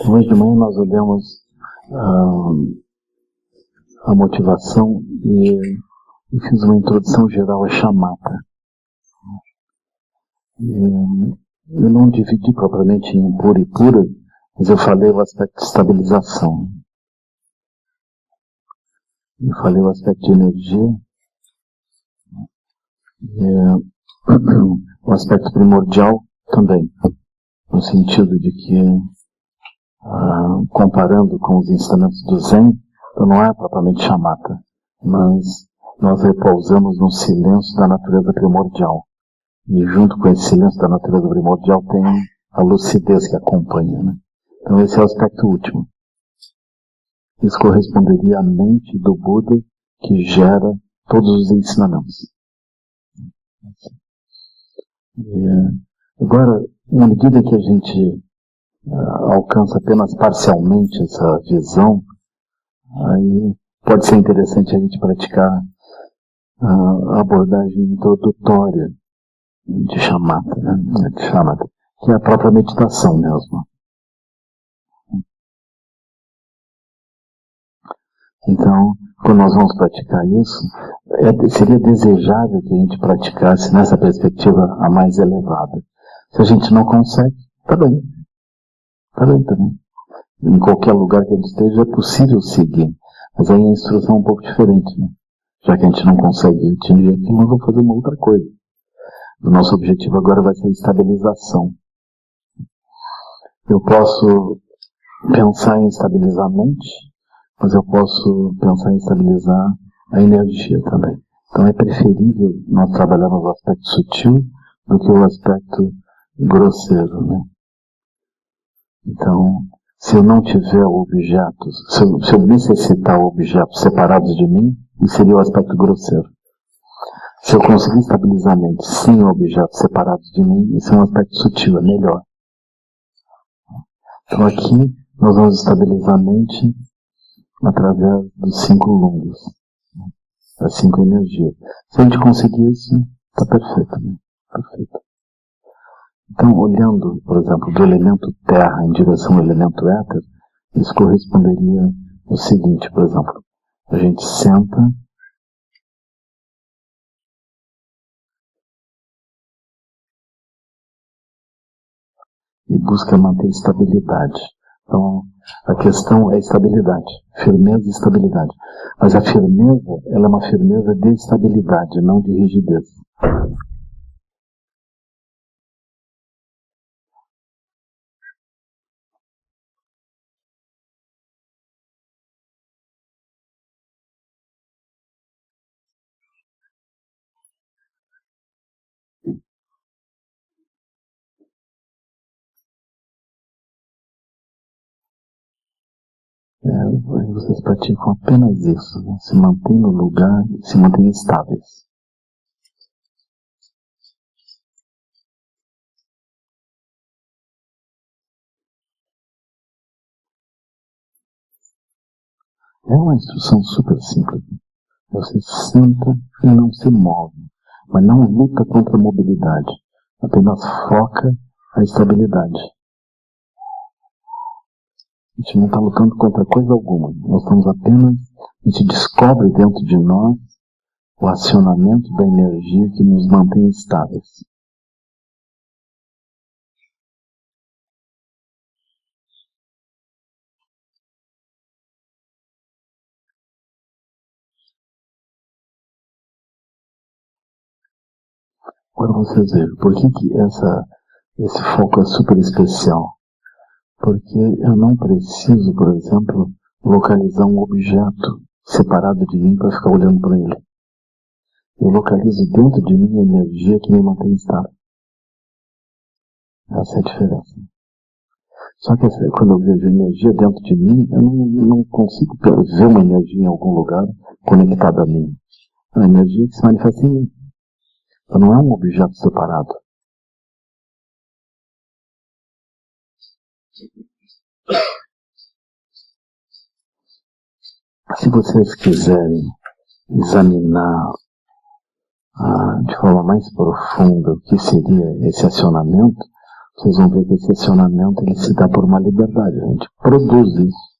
Hoje de manhã nós olhamos a motivação e fiz uma introdução geral a chamata. Eu não dividi propriamente em pura e pura, mas eu falei o aspecto de estabilização. Eu falei o aspecto de energia, o aspecto primordial também, no sentido de que, comparando com os ensinamentos do Zen, então não é propriamente chamata, mas nós repousamos no silêncio da natureza primordial. E junto com esse silêncio da natureza primordial tem a lucidez que acompanha, né? Então esse é o aspecto último. Isso corresponderia à mente do Buda que gera todos os ensinamentos. Agora, na medida que a gente alcança apenas parcialmente essa visão, aí pode ser interessante a gente praticar a abordagem introdutória de chamata, né? De chamata, que é a própria meditação mesmo. Então, quando nós vamos praticar isso, seria desejável que a gente praticasse nessa perspectiva a mais elevada. Se a gente não consegue, tá bem. Tá bem também. Em qualquer lugar que a gente esteja é possível seguir. Mas aí a instrução é um pouco diferente, né? Já que a gente não consegue atingir aquilo, nós vamos fazer uma outra coisa. O nosso objetivo agora vai ser estabilização. Eu posso pensar em estabilizar a mente, mas eu posso pensar em estabilizar a energia também. Então é preferível nós trabalharmos o aspecto sutil do que o aspecto grosseiro, né? Então, se eu não tiver objetos, se eu necessitar objetos separados de mim, isso seria o aspecto grosseiro. Se eu conseguir estabilizar a mente sem objetos separados de mim, isso é um aspecto sutil, é melhor. Então aqui nós vamos estabilizar a mente através dos 5 lungos, das 5 energias. Se a gente conseguir isso, está perfeito, né? Perfeito. Então, olhando, por exemplo, do elemento terra em direção ao elemento éter, isso corresponderia ao seguinte, por exemplo, a gente senta e busca manter estabilidade. Então, a questão é estabilidade, firmeza e estabilidade. Mas a firmeza, ela é uma firmeza de estabilidade, não de rigidez. Aí vocês praticam apenas isso, né? Se mantêm no lugar, se mantêm estáveis. É uma instrução super simples. Você senta e não se move, mas não luta contra a mobilidade, apenas foca a estabilidade. A gente não está lutando contra coisa alguma, nós estamos apenas, a gente descobre dentro de nós o acionamento da energia que nos mantém estáveis. Agora vocês vejam, por que esse foco é super especial? Porque eu não preciso, por exemplo, localizar um objeto separado de mim para ficar olhando para ele. Eu localizo dentro de mim a energia que me mantém estável. Essa é a diferença. Só que quando eu vejo energia dentro de mim, eu não consigo ver uma energia em algum lugar conectada a mim. É uma energia que se manifesta em mim. Então não é um objeto separado. Se vocês quiserem examinar de forma mais profunda o que seria esse acionamento, Vocês vão ver que esse acionamento ele se dá por uma liberdade. A gente produz isso,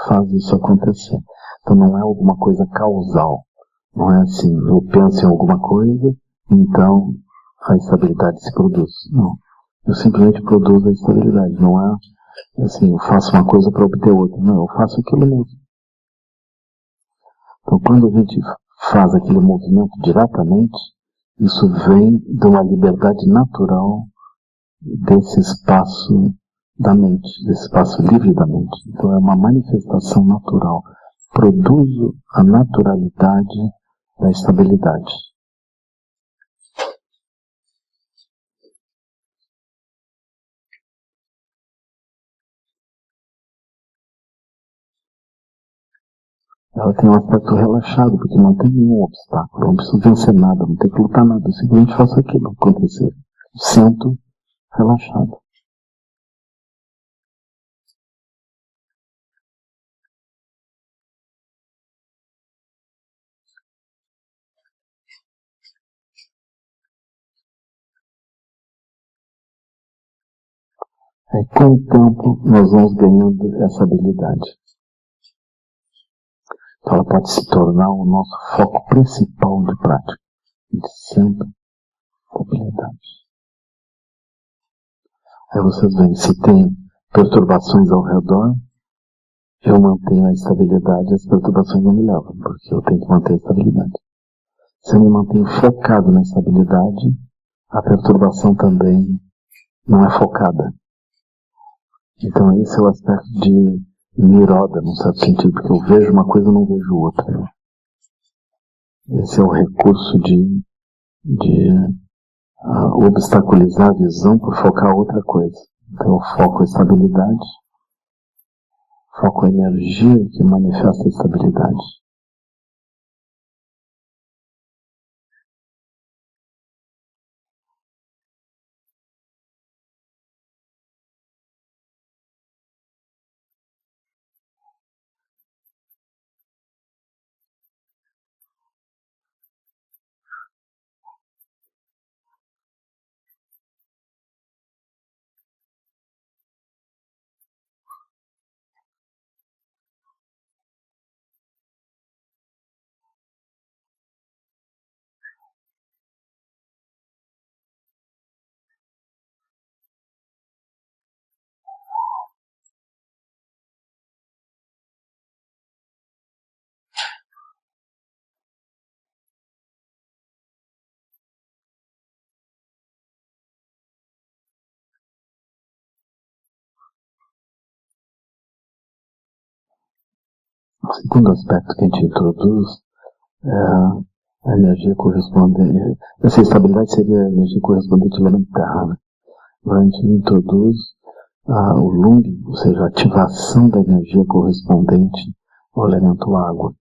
faz isso acontecer. Então não é alguma coisa causal. Não é assim, eu penso em alguma coisa, então a estabilidade se produz. Não. Eu simplesmente produzo a estabilidade. Não é assim, eu faço uma coisa para obter outra. Não, eu faço aquilo mesmo. Então quando a gente faz aquele movimento diretamente, isso vem de uma liberdade natural desse espaço da mente, desse espaço livre da mente. Então é uma manifestação natural. Produzo a naturalidade da estabilidade. Ela tem um aspecto relaxado, porque não tem nenhum obstáculo. Eu não preciso vencer nada, não tenho que lutar nada. Eu simplesmente faço aquilo acontecer. Sinto relaxado. Aí, com o tempo, nós vamos ganhando essa habilidade. Então, ela pode se tornar o nosso foco principal de prática. De sempre habilidade. Aí vocês veem, se tem perturbações ao redor, eu mantenho a estabilidade e as perturbações não me levam, porque eu tenho que manter a estabilidade. Se eu me mantenho focado na estabilidade, a perturbação também não é focada. Então esse é o aspecto de niroda, num certo sentido, porque eu vejo uma coisa e não vejo outra. Esse é o recurso de obstaculizar a visão por focar outra coisa. Então eu foco a estabilidade, foco a energia que manifesta a estabilidade. O segundo aspecto que a gente introduz é a energia correspondente. Essa estabilidade seria a energia correspondente ao elemento terra. Né? Agora a gente introduz o lung, ou seja, a ativação da energia correspondente ao elemento água.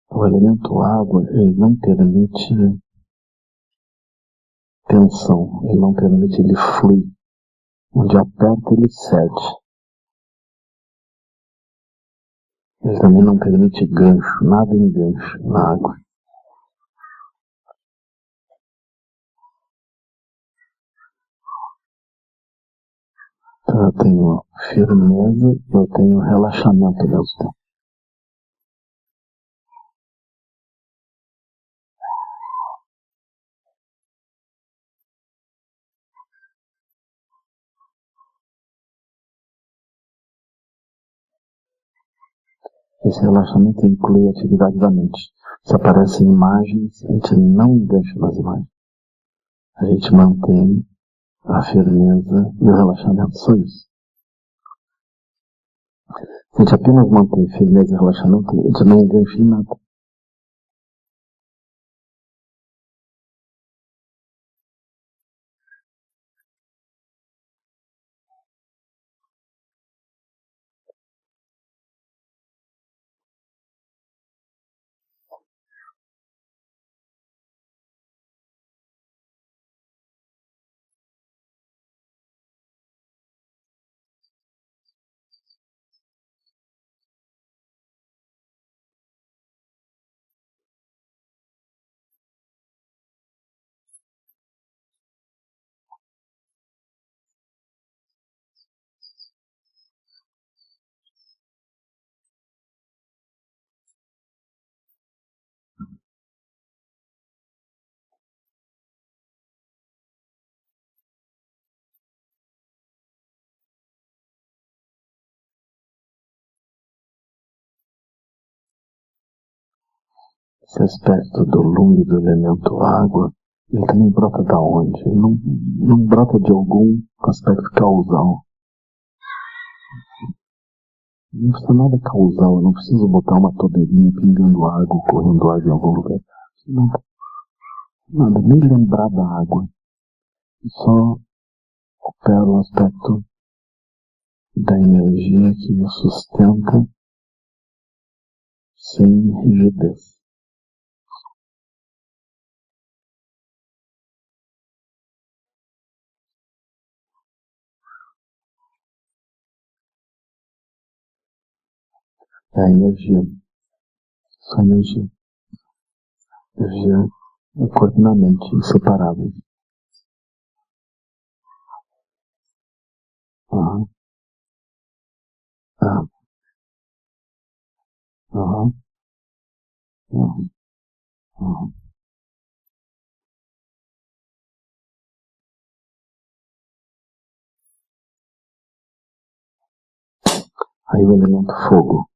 O elemento água, ele não permite tensão, ele não permite, ele flui. Onde aperta, ele cede. Ele também não permite gancho, nada enganche na água. Então eu tenho firmeza e eu tenho relaxamento ao mesmo tempo. Esse relaxamento inclui a atividade da mente. Se aparecem imagens, a gente não engancha nas imagens. A gente mantém a firmeza e o relaxamento, só isso. Se a gente apenas mantém firmeza e relaxamento, a gente não engancha em nada. Esse aspecto do lume do elemento água, ele também brota da onde? Ele não brota de algum aspecto causal. Não precisa nada causal, eu não preciso botar uma torneirinha pingando água, correndo água em algum lugar. Nada, nem lembrar da água. Só opera o aspecto da energia que sustenta sem rigidez. É a energia. Só energia. Energia é corpo e na mente, inseparáveis. Aham. Aham. Aham. Aham. Aham. Aí o elemento fogo.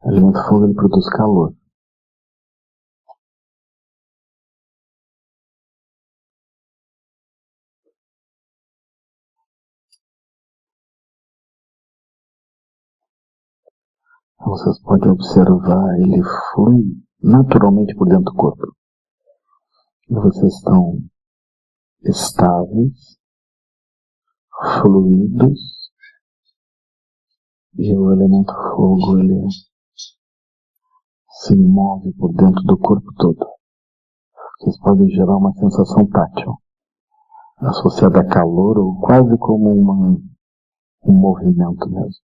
O elemento fogo ele produz calor. Então vocês podem observar, ele flui naturalmente por dentro do corpo. E vocês estão estáveis, fluidos, e o elemento fogo ele se move por dentro do corpo todo. Vocês podem gerar uma sensação tátil, associada a calor ou quase como um movimento mesmo.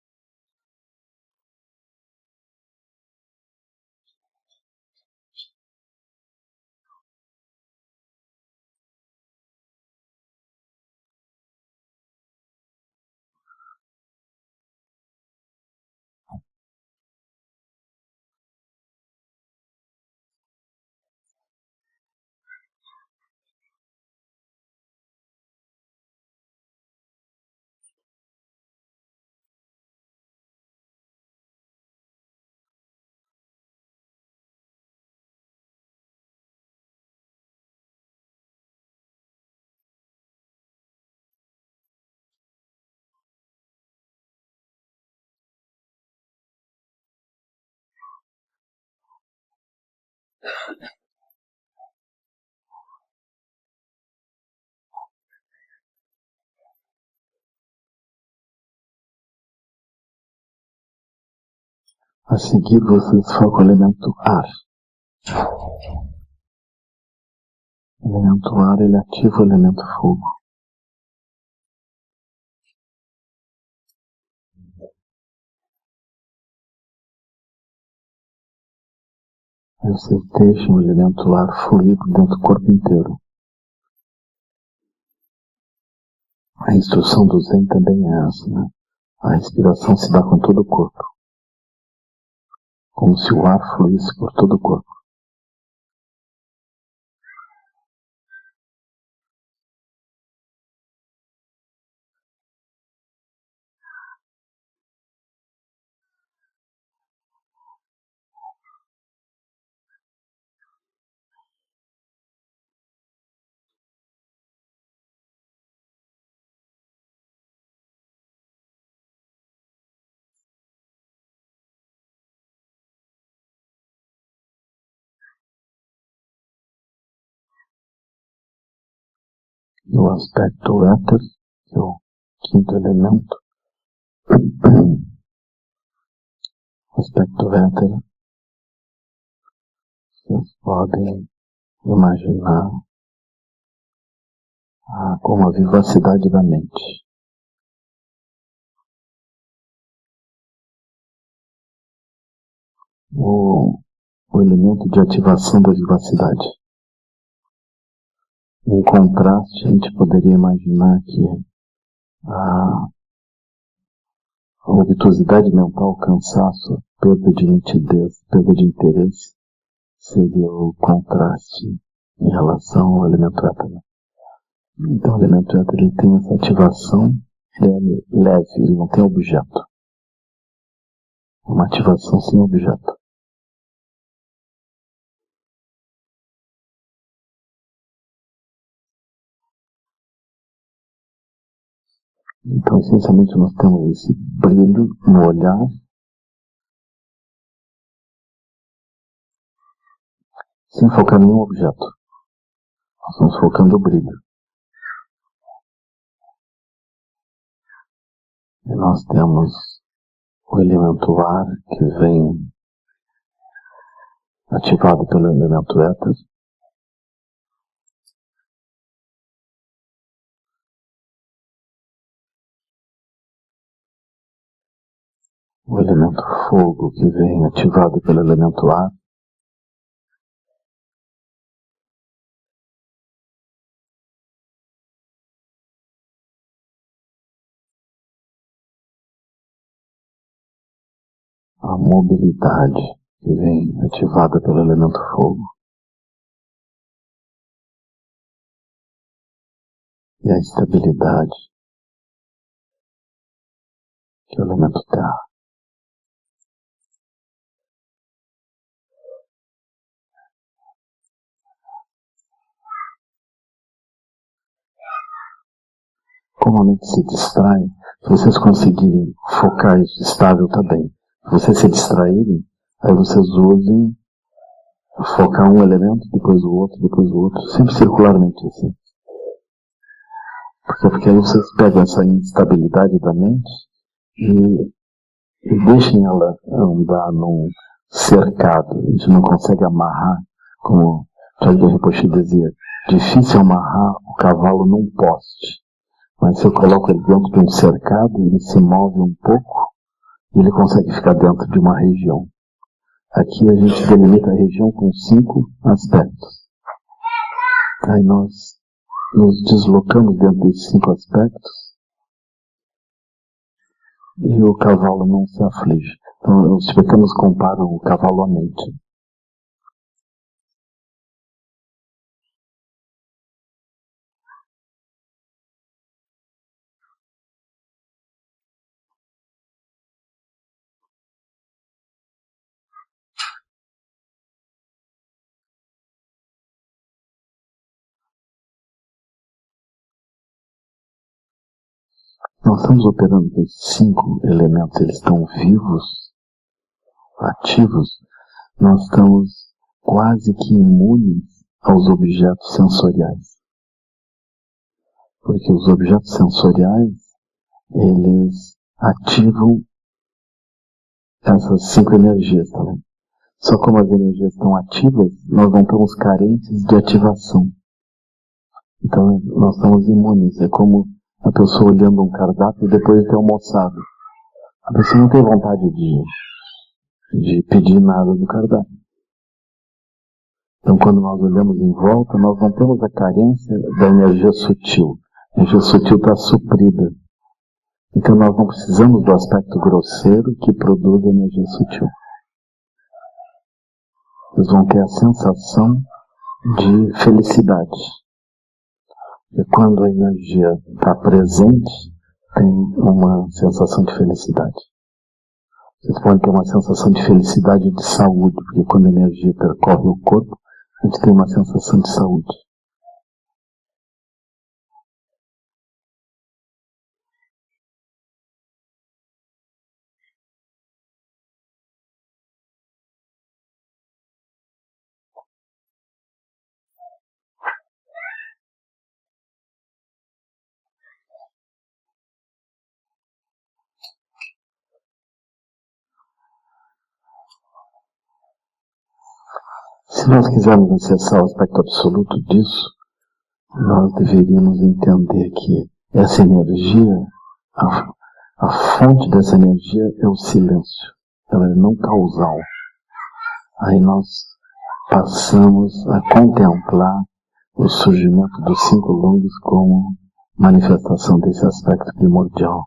A seguir vocês focam o elemento ar. O elemento ar ele ativa o elemento fogo. Aí vocês deixam o elemento ar fluir por dentro do corpo inteiro. A instrução do Zen também é essa, né? A respiração se dá com todo o corpo. Como se o ar fluísse por todo o corpo. E o aspecto éter, que é o quinto elemento, o aspecto éter, vocês podem imaginar como a vivacidade da mente. O elemento de ativação da vivacidade. Em contraste, a gente poderia imaginar que a obtusidade mental, o cansaço, perda de nitidez, perda de interesse, seria o contraste em relação ao elemento éter. Então o elemento éter ele tem essa ativação, ele é leve, ele não tem objeto. Uma ativação sem objeto. Então, essencialmente, nós temos esse brilho no olhar, sem focar em nenhum objeto. Nós estamos focando o brilho. E nós temos o elemento ar, que vem ativado pelo elemento éter. O elemento fogo, que vem ativado pelo elemento ar. A mobilidade, que vem ativada pelo elemento fogo. E a estabilidade, que é o elemento terra. Como a mente se distrai, se vocês conseguirem focar isso estável, tá bem. Se vocês se distraírem, aí vocês usem focar um elemento, depois o outro, sempre circularmente assim. Porque aí vocês pegam essa instabilidade da mente e deixem ela andar num cercado. A gente não consegue amarrar, como Charles Rinpoche dizia, difícil amarrar o cavalo num poste. Mas se eu coloco ele dentro de um cercado, ele se move um pouco e ele consegue ficar dentro de uma região. Aqui a gente delimita a região com 5 aspectos. Aí nós nos deslocamos dentro desses 5 aspectos e o cavalo não se aflige. Então os tibetanos comparam o cavalo à mente. Nós estamos operando com esses 5 elementos, eles estão vivos, ativos. Nós estamos quase que imunes aos objetos sensoriais. Porque os objetos sensoriais, eles ativam essas 5 energias também. Só como as energias estão ativas, nós não estamos carentes de ativação. Então, nós estamos imunes. É como a pessoa olhando um cardápio depois de ter almoçado. A pessoa não tem vontade de pedir nada do cardápio. Então, quando nós olhamos em volta, nós não temos a carência da energia sutil. A energia sutil está suprida. Então, nós não precisamos do aspecto grosseiro que produz a energia sutil. Vocês vão ter a sensação de felicidade. E quando a energia está presente, tem uma sensação de felicidade. Vocês podem ter uma sensação de felicidade e de saúde, porque quando a energia percorre o corpo, a gente tem uma sensação de saúde. Se nós quisermos acessar o aspecto absoluto disso, nós deveríamos entender que essa energia, a fonte dessa energia é o silêncio. Ela é não causal. Aí nós passamos a contemplar o surgimento dos 5 lungs como manifestação desse aspecto primordial.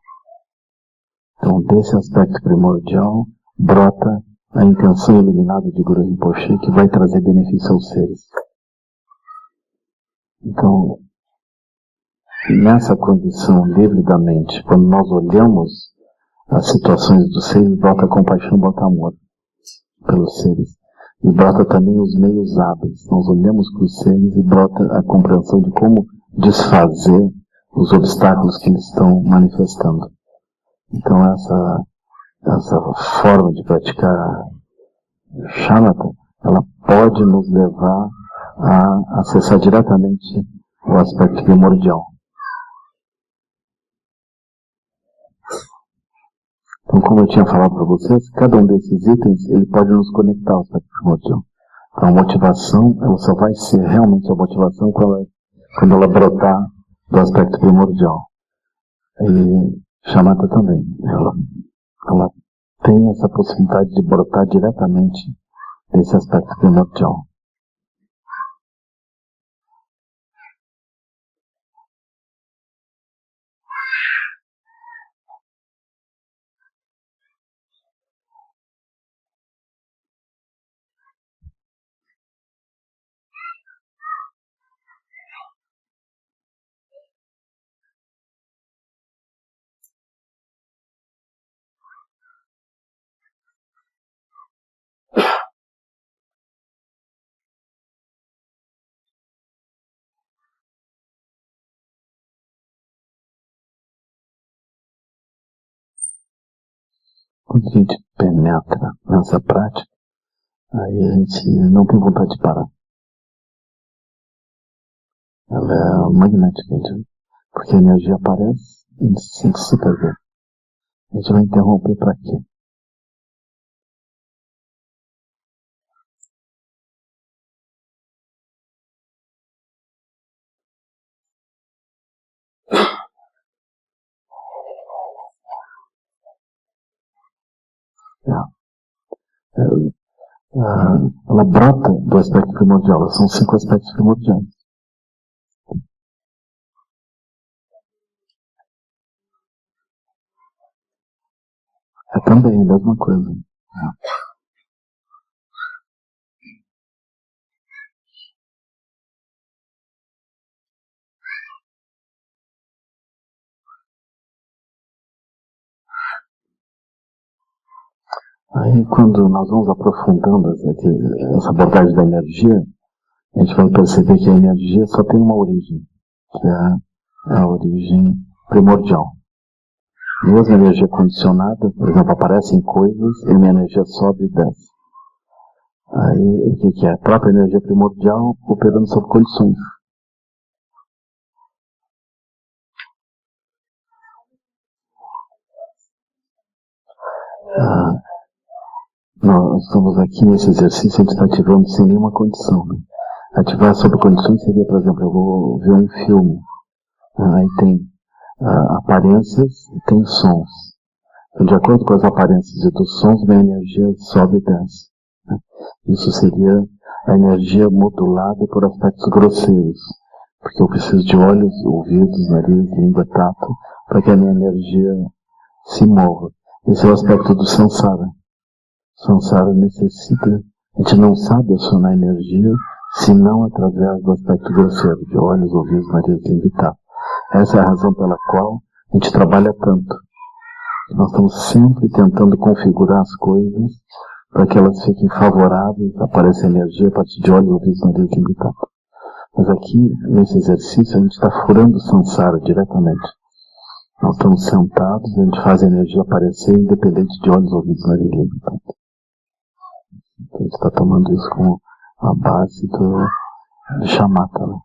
Então, desse aspecto primordial, brota a intenção iluminada de Guru Rinpoche, que vai trazer benefício aos seres. Então, nessa condição livre da mente, quando nós olhamos as situações dos seres, brota compaixão, brota amor pelos seres. E brota também os meios hábeis. Nós olhamos para os seres e brota a compreensão de como desfazer os obstáculos que eles estão manifestando. Então essa forma de praticar shamatha, ela pode nos levar a acessar diretamente o aspecto primordial. Então, como eu tinha falado para vocês, cada um desses itens, ele pode nos conectar ao aspecto primordial. Então, a motivação, ela só vai ser realmente a motivação quando ela brotar do aspecto primordial. E shamatha também, ela tem essa possibilidade de brotar diretamente desse aspecto primordial. Quando a gente penetra nessa prática, aí a gente não tem vontade de parar. Ela é magnética, porque a energia aparece e a gente se sente super bem. A gente vai interromper para quê? Ela brota do aspecto primordial. São 5 aspectos primordiais. É também a mesma coisa. Aí, quando nós vamos aprofundando essa abordagem da energia, a gente vai perceber que a energia só tem uma origem, que é a origem primordial. Mesmo a energia condicionada, por exemplo, aparecem coisas e a minha energia sobe e desce. Aí, o que é? A própria energia primordial operando sob condições. Nós estamos aqui nesse exercício, a gente está ativando sem nenhuma condição. Né? Ativar sob condições seria, por exemplo, eu vou ver um filme. Aí tem aparências e tem sons. Então, de acordo com as aparências e dos sons, minha energia sobe e desce. Né? Isso seria a energia modulada por aspectos grosseiros. Porque eu preciso de olhos, ouvidos, nariz, língua, tato, para que a minha energia se mova. Esse é o aspecto do samsara. Samsara necessita, a gente não sabe acionar energia senão através do aspecto grosseiro, de olhos, ouvidos, nariz, língua e tato. Essa é a razão pela qual a gente trabalha tanto. Nós estamos sempre tentando configurar as coisas para que elas fiquem favoráveis, apareça energia a partir de olhos, ouvidos, nariz, língua e tato. Mas aqui, nesse exercício, a gente está furando o samsara diretamente. Nós estamos sentados, a gente faz a energia aparecer independente de olhos, ouvidos, nariz, língua e tato. Então, a gente está tomando isso como a base do shamatha. Né?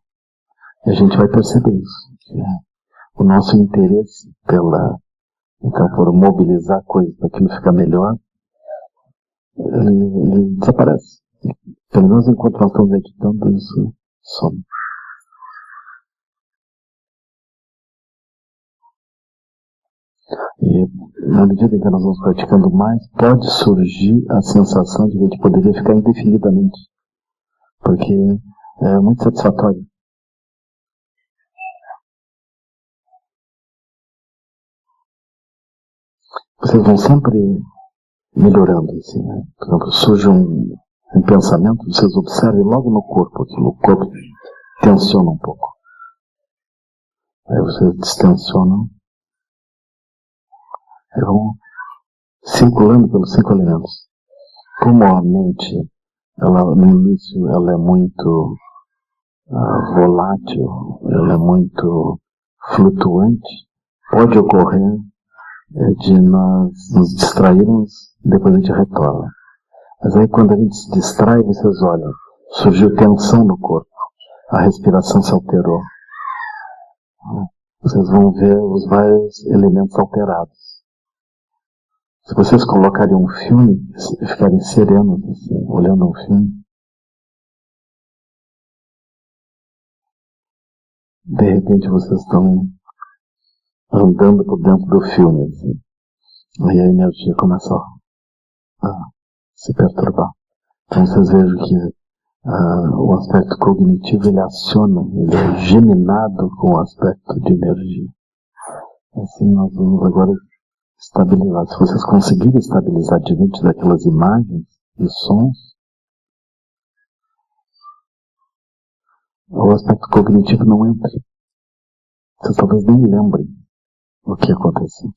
E a gente vai perceber isso. Que o nosso interesse por mobilizar coisas para aquilo ficar melhor, ele desaparece. Pelo menos enquanto nós estamos meditando, isso some. E na medida em que nós vamos praticando mais, pode surgir a sensação de que a gente poderia ficar indefinidamente. Porque é muito satisfatório. Vocês vão sempre melhorando, assim, né? Por exemplo, surge um pensamento, vocês observem logo no corpo, aquilo, o corpo tensiona um pouco. Aí vocês distensionam. Aí vão circulando pelos 5 elementos. Como a mente, no início, ela é muito volátil, ela é muito flutuante, pode ocorrer de nós nos distrairmos e depois a gente retorna. Mas aí quando a gente se distrai, vocês olham, surgiu tensão no corpo, a respiração se alterou. Vocês vão ver os vários elementos alterados. Se vocês colocarem um filme e ficarem serenos, assim, olhando um filme, de repente vocês estão andando por dentro do filme, assim. Aí a energia começa a se perturbar. Então vocês vejam que o aspecto cognitivo ele aciona, ele é geminado com o aspecto de energia. Assim nós vamos agora estabilizar. Se vocês conseguirem estabilizar diante daquelas imagens e sons, o aspecto cognitivo não entra. Vocês talvez nem lembrem o que aconteceu.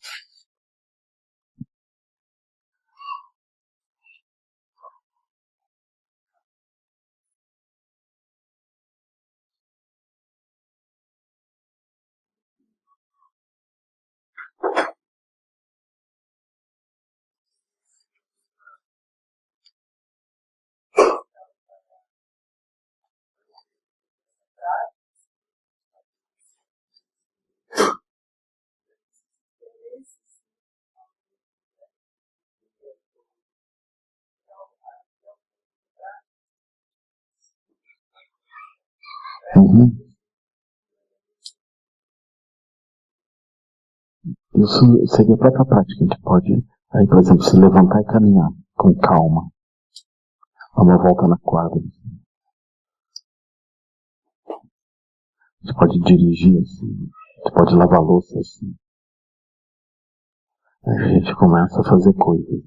Uhum. Isso seria a própria prática. A gente pode, aí, por exemplo, se levantar e caminhar com calma. Dar uma volta na quadra. A gente pode dirigir assim. A gente pode lavar louça assim. Aí a gente começa a fazer coisas.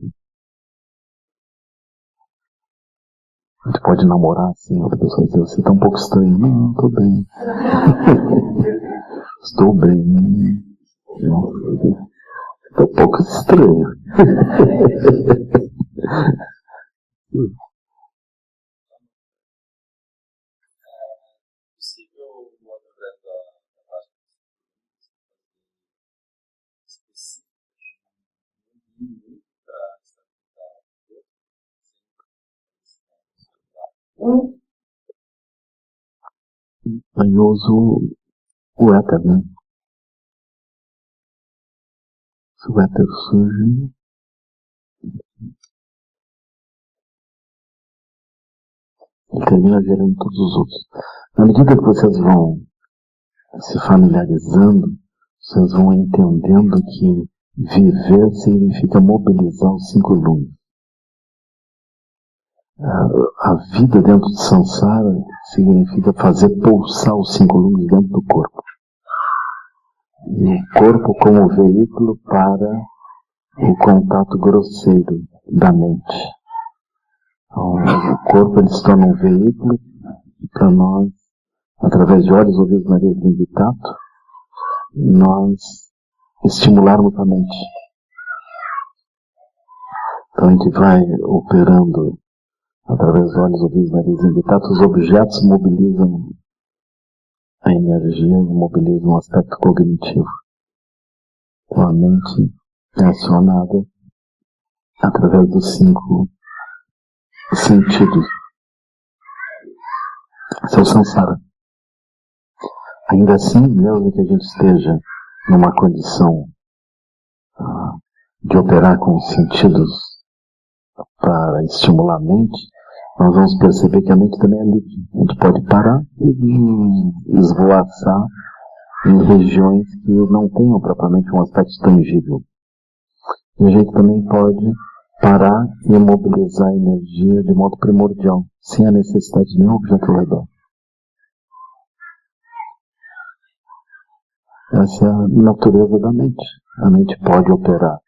A gente pode namorar assim. Outra pessoa diz, você está um pouco estranho. Não, estou bem. Estou bem. Estou um pouco estranho. Aí eu uso o éter, né? Se o éter surge, ele termina gerando todos os outros. Na medida que vocês vão se familiarizando, vocês vão entendendo que viver significa mobilizar os 5 lumes. A vida dentro de Samsara significa fazer pulsar os 5 lumes dentro do corpo. E o corpo como veículo para o contato grosseiro da mente. Então, o corpo ele se torna um veículo para nós, através de olhos, ouvidos, nariz, língua e tato, nós estimularmos a mente. Então a gente vai operando através dos olhos, ouvidos, nariz, língua e tato, os objetos mobilizam a energia e mobilizam o aspecto cognitivo. Então a mente é acionada através dos 5 sentidos. Esse é o Samsara. Ainda assim, mesmo que a gente esteja numa condição de operar com os sentidos para estimular a mente, nós vamos perceber que a mente também é livre. A gente pode parar e esvoaçar em regiões que não tenham propriamente um aspecto tangível. E a gente também pode parar e mobilizar a energia de modo primordial, sem a necessidade de nenhum objeto ao redor. Essa é a natureza da mente. A mente pode operar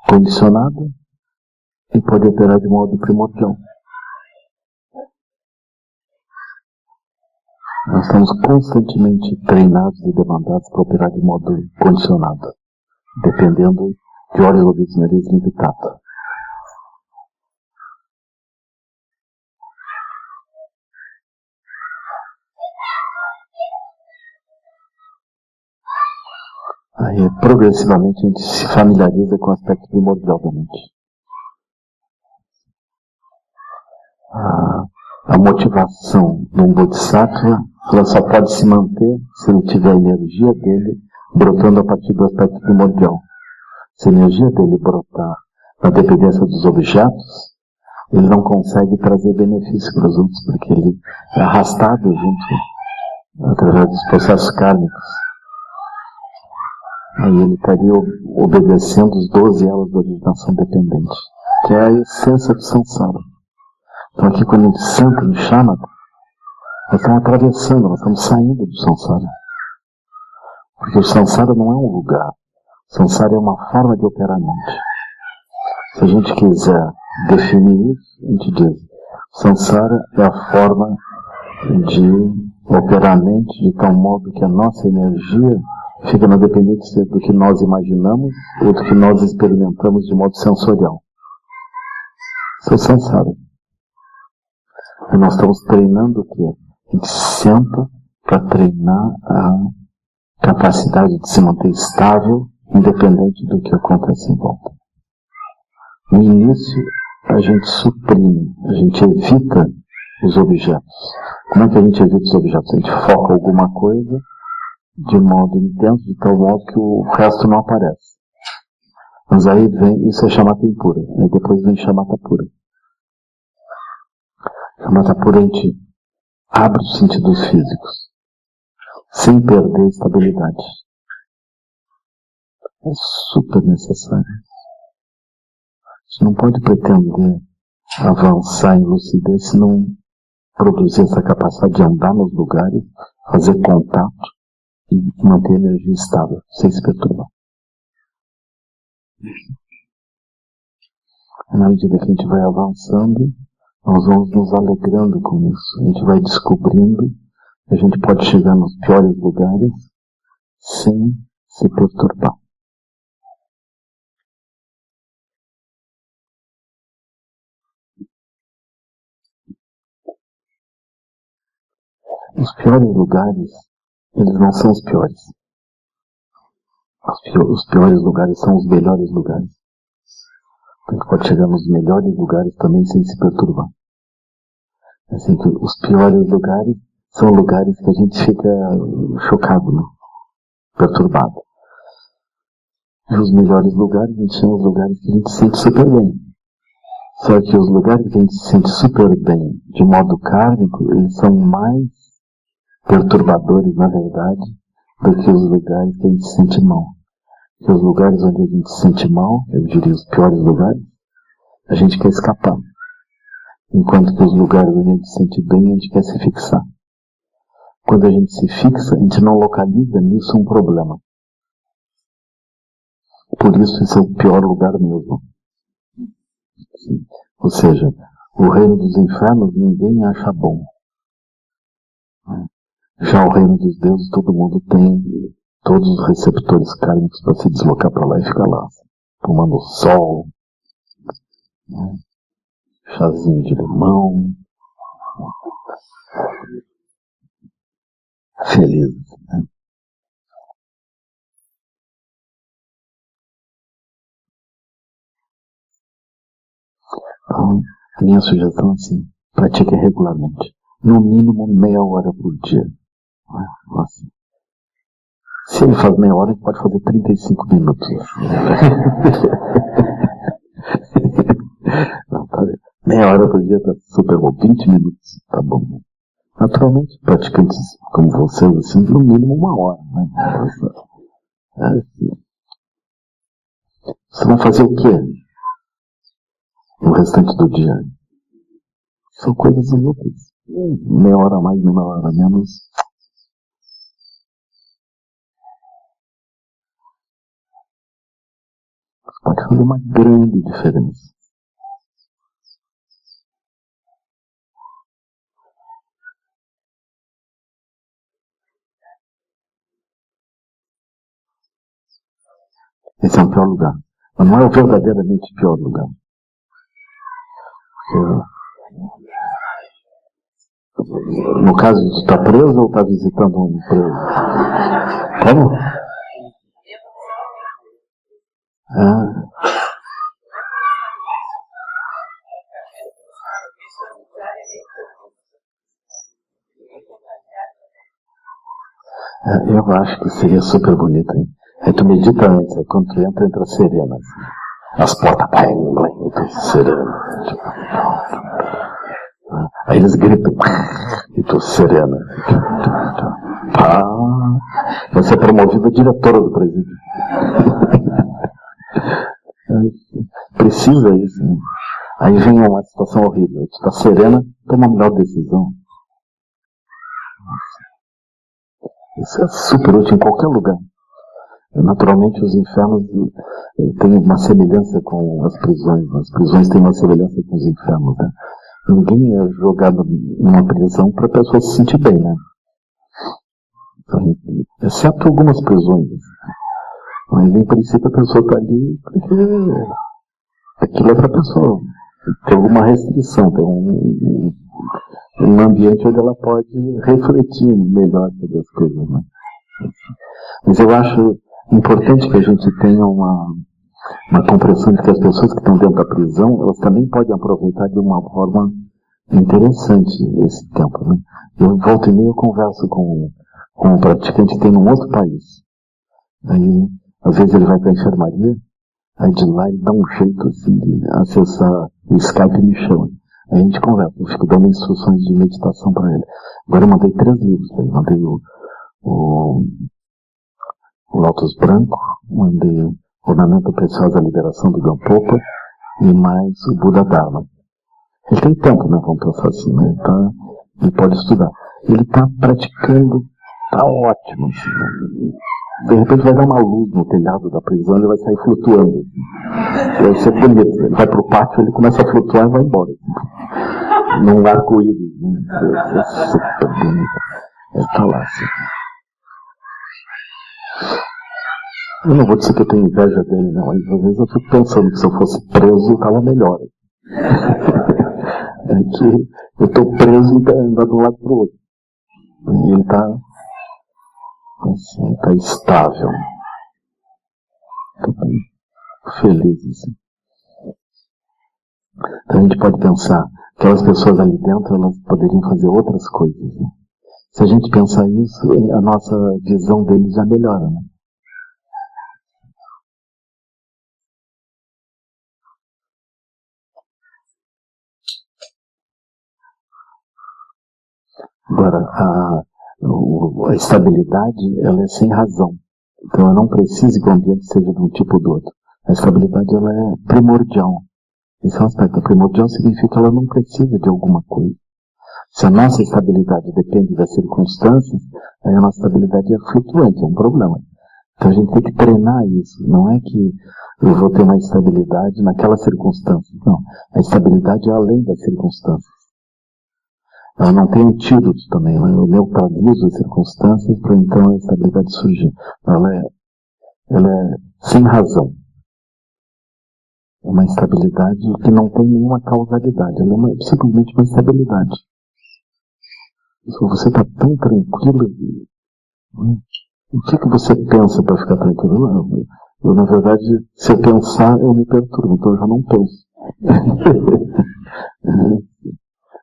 condicionada e pode operar de modo primordial. Nós estamos constantemente treinados e demandados para operar de modo condicionado, dependendo de olhos, ouvidos, nariz, língua e tato. Aí, progressivamente, a gente se familiariza com o aspecto primordial da mente. A motivação de um Bodhisattva, ela só pode se manter se ele tiver a energia dele brotando a partir do aspecto primordial. Se a energia dele brotar na dependência dos objetos, ele não consegue trazer benefício para os outros, porque ele é arrastado junto, através dos processos kármicos. Aí ele estaria obedecendo os 12 elos da originação dependente, que é a essência do samsara. Então aqui quando a gente senta em shamatha, nós estamos atravessando, nós estamos saindo do samsara. Porque o samsara não é um lugar. O samsara é uma forma de operar a mente. Se a gente quiser definir isso, a gente diz: o samsara é a forma de operar a mente de tal modo que a nossa energia fica na dependência do que nós imaginamos ou do que nós experimentamos de modo sensorial. Isso é o samsara. E nós estamos treinando o quê? A gente senta para treinar a capacidade de se manter estável, independente do que acontece em volta. No início, a gente suprime, a gente evita os objetos. Como é que a gente evita os objetos? A gente foca alguma coisa de modo intenso, de tal modo que o resto não aparece. Mas aí vem, isso é shamatha impura. Aí depois vem shamatha pura. Shamatha pura a gente abre os sentidos físicos, sem perder a estabilidade. É super necessário. A gente não pode pretender avançar em lucidez se não produzir essa capacidade de andar nos lugares, fazer contato e manter a energia estável, sem se perturbar. Na medida que a gente vai avançando, nós vamos nos alegrando com isso. A gente vai descobrindo que a gente pode chegar nos piores lugares sem se perturbar. Os piores lugares, eles não são os piores. Os piores lugares são os melhores lugares. A gente pode chegar nos melhores lugares também sem se perturbar. Assim que os piores lugares são lugares que a gente fica chocado, né? Perturbado. E os melhores lugares, a gente chama os lugares que a gente se sente super bem. Só que os lugares que a gente se sente super bem, de modo kármico, eles são mais perturbadores, na verdade, do que os lugares que a gente se sente mal. Porque os lugares onde a gente se sente mal, eu diria os piores lugares, a gente quer escapar. Enquanto que os lugares onde a gente se sente bem, a gente quer se fixar. Quando a gente se fixa, a gente não localiza nisso um problema. Por isso esse é o pior lugar mesmo. Ou seja, o reino dos infernos ninguém acha bom. Já o reino dos deuses, todo mundo tem todos os receptores kármicos para se deslocar para lá e ficar lá, tomando sol, chazinho de limão, feliz. Né? Então, a minha sugestão é assim: pratique regularmente, no mínimo meia hora por dia. Nossa. Se ele faz meia hora, ele pode fazer 35 minutos. Não, tá, meia hora por dia tá super bom. 20 minutos, tá bom. Naturalmente, praticantes como vocês, assim, no mínimo uma hora. Né? Assim. Vocês vão fazer o quê no restante do dia? São coisas inúteis. Meia hora a mais, meia hora a menos. Pode fazer uma grande diferença. Esse é o pior lugar. Mas não é o verdadeiramente pior lugar. No caso de estar preso ou estar visitando um preso? Como? Eu acho que seria super bonito, hein? Aí tu medita antes, aí quando tu entra serena. Assim. As portas, e tu serena. Aí eles gritam, e tu serena. Vai ser promovida diretora do presídio. Precisa isso, né? Aí vem uma situação horrível. Tu tá serena, toma a melhor decisão. Isso é super útil em qualquer lugar. Naturalmente, os infernos têm uma semelhança com as prisões. As prisões têm uma semelhança com os infernos, né? Ninguém é jogado numa prisão para a pessoa se sentir bem, né? Então, exceto algumas prisões. Mas, em princípio, a pessoa está ali porque aquilo é para a pessoa. Tem alguma restrição, tem um ambiente onde ela pode refletir melhor sobre as coisas, né? Mas eu acho importante que a gente tenha uma compreensão de que as pessoas que estão dentro da prisão, elas também podem aproveitar de uma forma interessante esse tempo, né? Eu volto e meio, eu converso com um praticante que tem num outro país. Aí, às vezes ele vai para a enfermaria, aí de lá ele dá um jeito assim de acessar o Skype e me chama. Aí a gente conversa, eu fico dando instruções de meditação para ele. Agora eu mandei 3 livros para ele. Mandei o Lótus Branco, mandei o Ornamento Precioso, a Liberação do Gampopa e mais o Buda Dharma. Ele tem tempo, né? Vamos pensar assim, né? Ele pode estudar. Ele está praticando, está ótimo. Assim. De repente vai dar uma luz no telhado da prisão, ele vai sair flutuando. Assim. Vai ser bonito. Ele vai para o pátio, ele começa a flutuar e vai embora. Assim. Num arco-íris. É super bonito. Ele está lá, assim. Eu não vou dizer que eu tenho inveja dele, não. Às vezes eu fico pensando que se eu fosse preso, eu estava melhor. É que eu estou preso e andando de um lado para o outro. E ele está assim, está estável. Estou bem feliz, assim. Então a gente pode pensar, aquelas pessoas ali dentro, elas poderiam fazer outras coisas, né? Se a gente pensar isso, a nossa visão deles já melhora, né? Agora, a estabilidade, ela é sem razão. Então, eu não preciso que o ambiente seja de um tipo ou do outro. A estabilidade, ela é primordial. Esse é um aspecto. Primordial significa que ela não precisa de alguma coisa. Se a nossa estabilidade depende das circunstâncias, aí a nossa estabilidade é flutuante, é um problema. Então, a gente tem que treinar isso. Não é que eu vou ter uma estabilidade naquelas circunstâncias. Não. A estabilidade é além das circunstâncias. Ela não tem antídoto também, né? Eu neutralizo as circunstâncias para então a estabilidade surgir. Ela é sem razão. É uma estabilidade que não tem nenhuma causalidade. Ela é simplesmente uma estabilidade. Se você está tão tranquilo, o que você pensa para ficar tranquilo? Eu, na verdade, se eu pensar, eu me perturbo, então eu já não penso.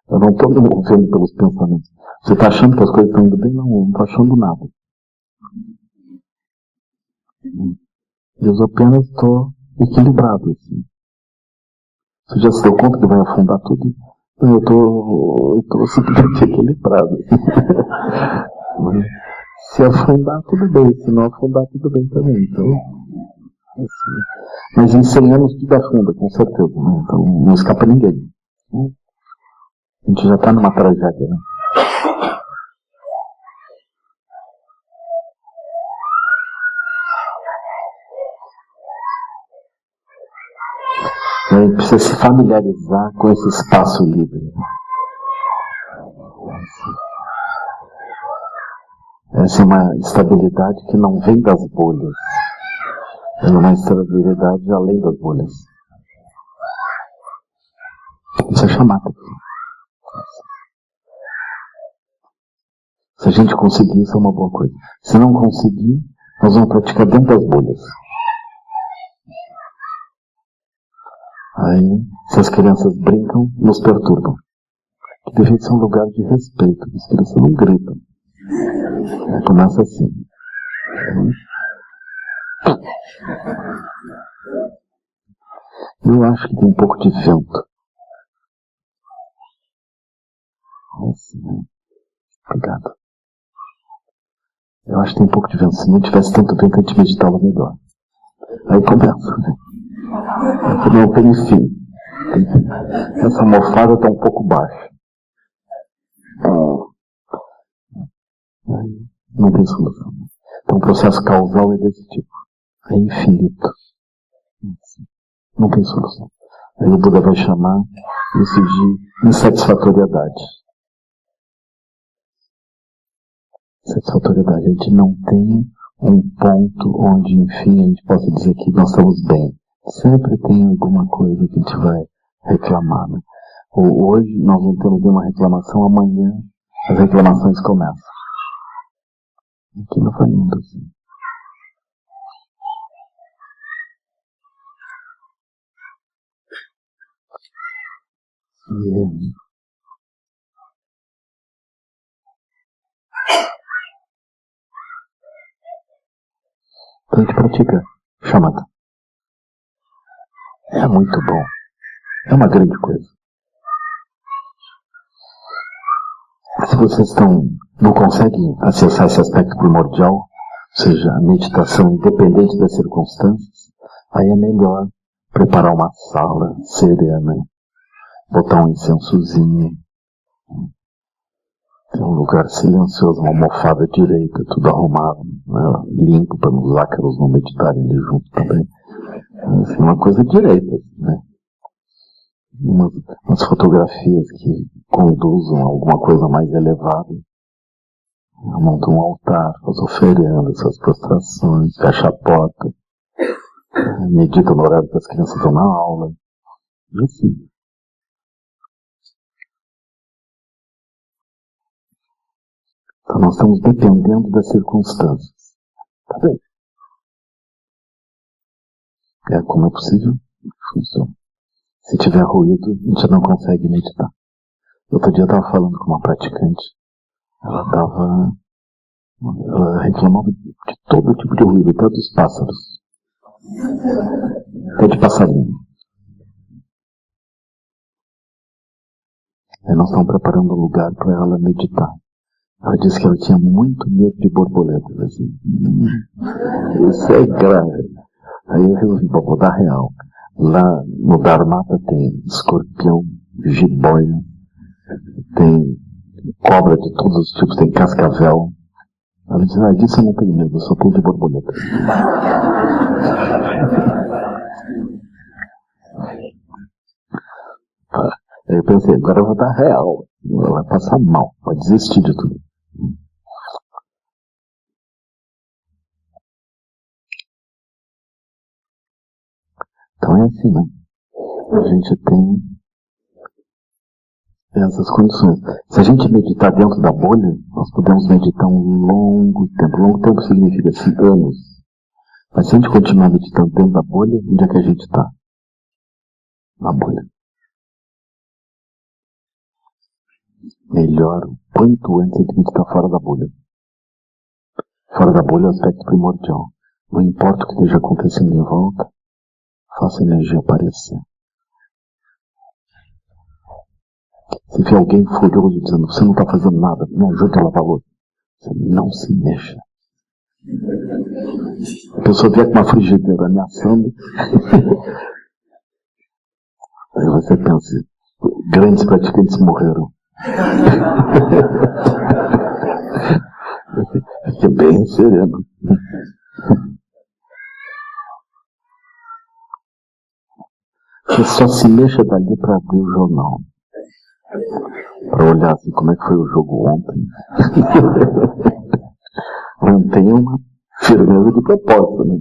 Eu não estou me movendo pelos pensamentos. Você está achando que as coisas estão indo bem? Não, eu não estou achando nada. Eu apenas estou equilibrado. Assim. Você já se deu conta que vai afundar tudo? Eu estou simplesmente equilibrado. Se afundar, tudo bem. Se não afundar, tudo bem também. Então, assim. Mas em 100 anos tudo afunda, com certeza. Né? Então não escapa ninguém. A gente já está numa tragédia, né? A gente precisa se familiarizar com esse espaço livre. Essa é uma estabilidade que não vem das bolhas. É uma estabilidade além das bolhas. Isso é chamata. Se a gente conseguir, isso é uma boa coisa. Se não conseguir, nós vamos praticar dentro das bolhas. Aí, se as crianças brincam, nos perturbam. Que deveria ser um lugar de respeito. As crianças não gritam. Começa assim. Eu acho que tem um pouco de vento. Assim, né? Obrigado. Eu acho que tem um pouco de vento. Se não tivesse tanto vento, a gente meditava melhor. Aí começa, né? Não tem fim. Essa almofada está um pouco baixa. Aí não tem solução. Então o processo causal é desse tipo. É infinito. Não tem solução. Aí o Buda vai chamar isso de insatisfatoriedade. Insatisfatoriedade. A gente não tem um ponto onde, enfim, a gente possa dizer que nós estamos bem. Sempre tem alguma coisa que a gente vai reclamar, né? Hoje nós não temos nenhuma reclamação, amanhã as reclamações começam. Aquilo vai indo assim. Então a gente pratica chamata. É muito bom. É uma grande coisa. Se vocês não conseguem acessar esse aspecto primordial, ou seja, a meditação independente das circunstâncias, aí é melhor preparar uma sala serena, botar um incensozinho, ter um lugar silencioso, uma almofada direita, tudo arrumado, né, limpo, para os ácaros não meditarem ali junto também. Assim, uma coisa direita, né? Umas fotografias que conduzam a alguma coisa mais elevada. Monta um altar, faz oferendas, faz prostrações, fecha a porta, medita no horário que as crianças estão na aula. E assim. Então nós estamos dependendo das circunstâncias. Tá bem? Como é possível? Funciona. Se tiver ruído, a gente não consegue meditar. Outro dia eu estava falando com uma praticante. Ela reclamava de todo tipo de ruído, até dos pássaros. Até de passarinho. Aí nós estamos preparando um lugar para ela meditar. Ela disse que ela tinha muito medo de borboletas. Assim, isso é grave. Aí eu resolvi, vou dar real. Lá no Dharmata tem escorpião, jiboia, tem cobra de todos os tipos, tem cascavel. Ela disse, disso eu não tenho medo, eu só tenho de borboleta. Aí eu pensei, agora eu vou dar real. Ela vai passar mal, vai desistir de tudo. Então é assim, né? A gente tem essas condições. Se a gente meditar dentro da bolha, nós podemos meditar um longo tempo. Longo tempo significa assim, anos. Mas se a gente continuar meditando dentro da bolha, onde é que a gente está? Na bolha. Melhor o quanto antes a gente meditar fora da bolha. Fora da bolha é o aspecto primordial. Não importa o que esteja acontecendo em volta, faça a energia aparecer. Se vier alguém furioso dizendo, você não está fazendo nada, me ajude a lavar a louça, você não se mexa. A pessoa vier com uma frigideira ameaçando, aí você pensa, grandes praticantes morreram. Fique bem sereno. Você só se mexa dali para abrir o jornal. Para olhar assim como é que foi o jogo ontem. Mantém uma firmeza de propósito, né?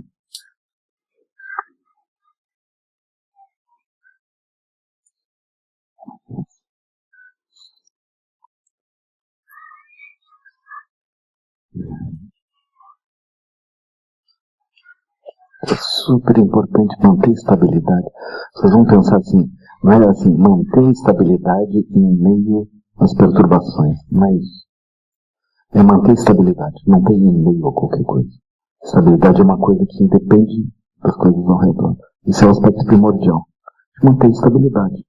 É super importante manter estabilidade. Vocês vão pensar assim, não é assim, manter estabilidade em meio às perturbações. Não é isso. É manter estabilidade, não tem em meio a qualquer coisa. Estabilidade é uma coisa que independe das coisas ao redor. Isso é o aspecto primordial. Manter estabilidade.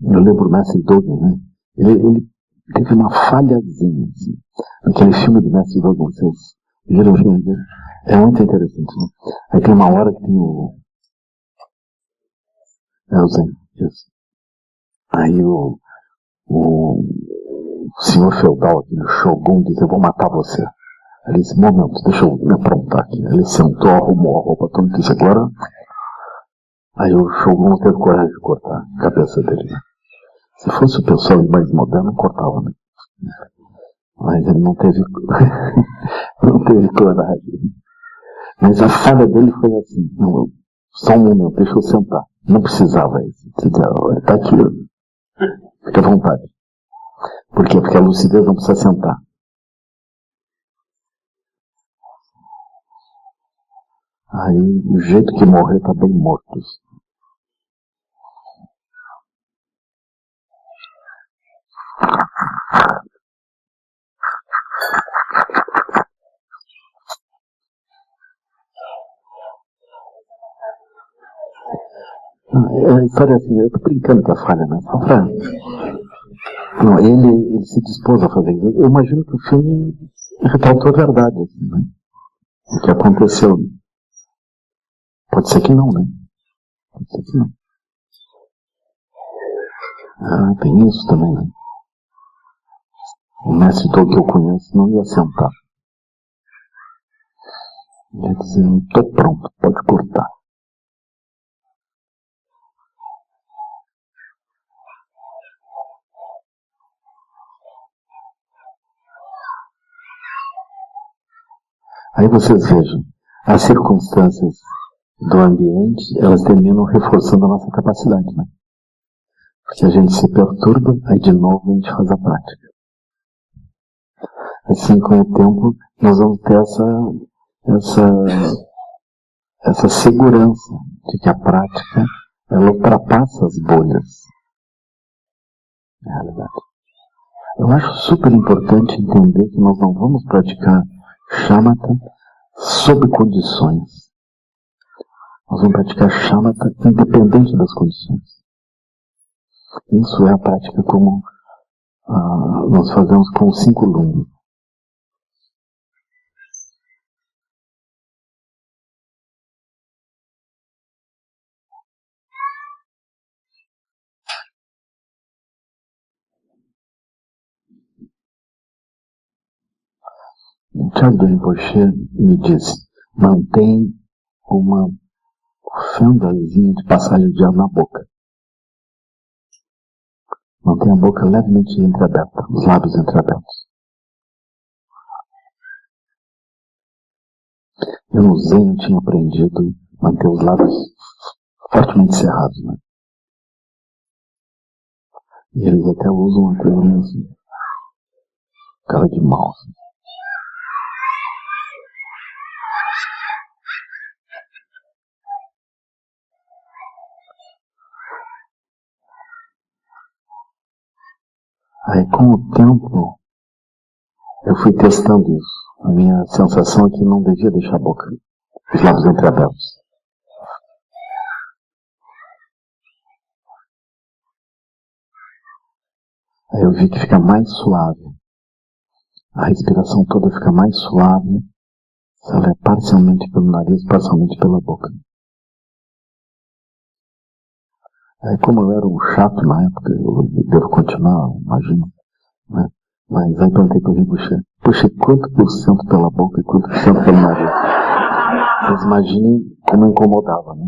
Eu lembro o Mestre Dogen, né? Ele teve uma falhazinha, assim. Aquele filme do Mestre Dogen, vocês viram o filme dele? É muito interessante, né? Aí tem uma hora que tem o... É o Zen, isso. Aí o senhor feudal, aquele Shogun, diz, eu vou matar você. Ele disse, momento, deixa eu me aprontar aqui. Ele sentou, arrumou a roupa, tudo disse, agora... Aí o Shogun não teve coragem de cortar a cabeça dele, né? Se fosse o pessoal mais moderno, cortava, né? Mas ele não teve, não teve coragem. Mas a falha dele foi assim, não, só um momento, deixa eu sentar. Não precisava isso. Tá aqui, fica à vontade. Por quê? Porque a lucidez não precisa sentar. Aí, o jeito que morrer tá bem morto. A história é assim, eu tô brincando com a falha, né? Só pra... Não, ele se dispôs a fazer isso. Eu imagino que o filme retratou a verdade, assim, né? O que aconteceu. Pode ser que não, né? Pode ser que não. Ah, tem isso também, né? O mestre todo que eu conheço não ia sentar. Ia dizer, tô pronto, pode cortar. Aí vocês vejam, as circunstâncias do ambiente, elas terminam reforçando a nossa capacidade, né? Porque a gente se perturba, aí de novo a gente faz a prática. Assim, com o tempo, nós vamos ter essa segurança de que a prática, ela ultrapassa as bolhas. É a realidade. Eu acho super importante entender que nós não vamos praticar shamatha sob condições. Nós vamos praticar shamatha independente das condições. Isso é a prática como nós fazemos com os 5 lumes. O Charles Rinpoche me disse, mantém uma fendazinha de passagem de ar na boca. Mantém a boca levemente entreaberta, os lábios entreabertos. Eu no Zen eu tinha aprendido a manter os lábios fortemente cerrados, né? E eles até usam uma coisa meio assim, cara de mal, assim. Aí com o tempo eu fui testando isso. A minha sensação é que não devia deixar a boca, os lábios entreabertos. Aí eu vi que fica mais suave. A respiração toda fica mais suave se ela é parcialmente pelo nariz, parcialmente pela boca. Aí como eu era um chato na época, eu devo continuar, imagino, né? Mas aí perguntei pro Rinpoche, puxa, quanto por cento pela boca e quanto por cento pelo nariz? Vocês imaginem como incomodava, né?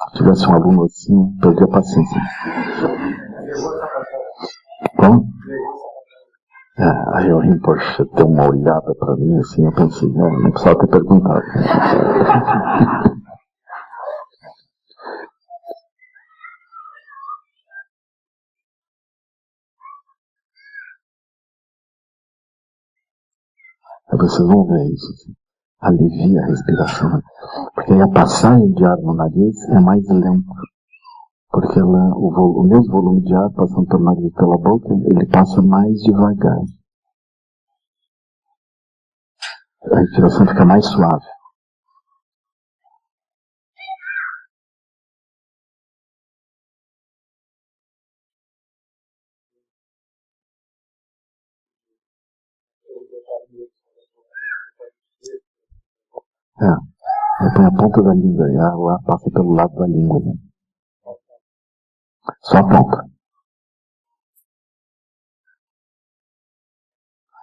Se tivesse um aluno assim, eu perdia a paciência. Como? Aí o Rinpoche deu uma olhada pra mim assim, eu pensei, não precisava ter perguntado. Aí vocês vão ver isso assim. alivia a respiração. Porque aí a passagem de ar no nariz é mais lenta. Porque o mesmo volume de ar passando pelo nariz e pela boca, ele passa mais devagar. A respiração fica mais suave. Aí põe a ponta da língua e o ar passa pelo lado da língua. Né? Só a ponta.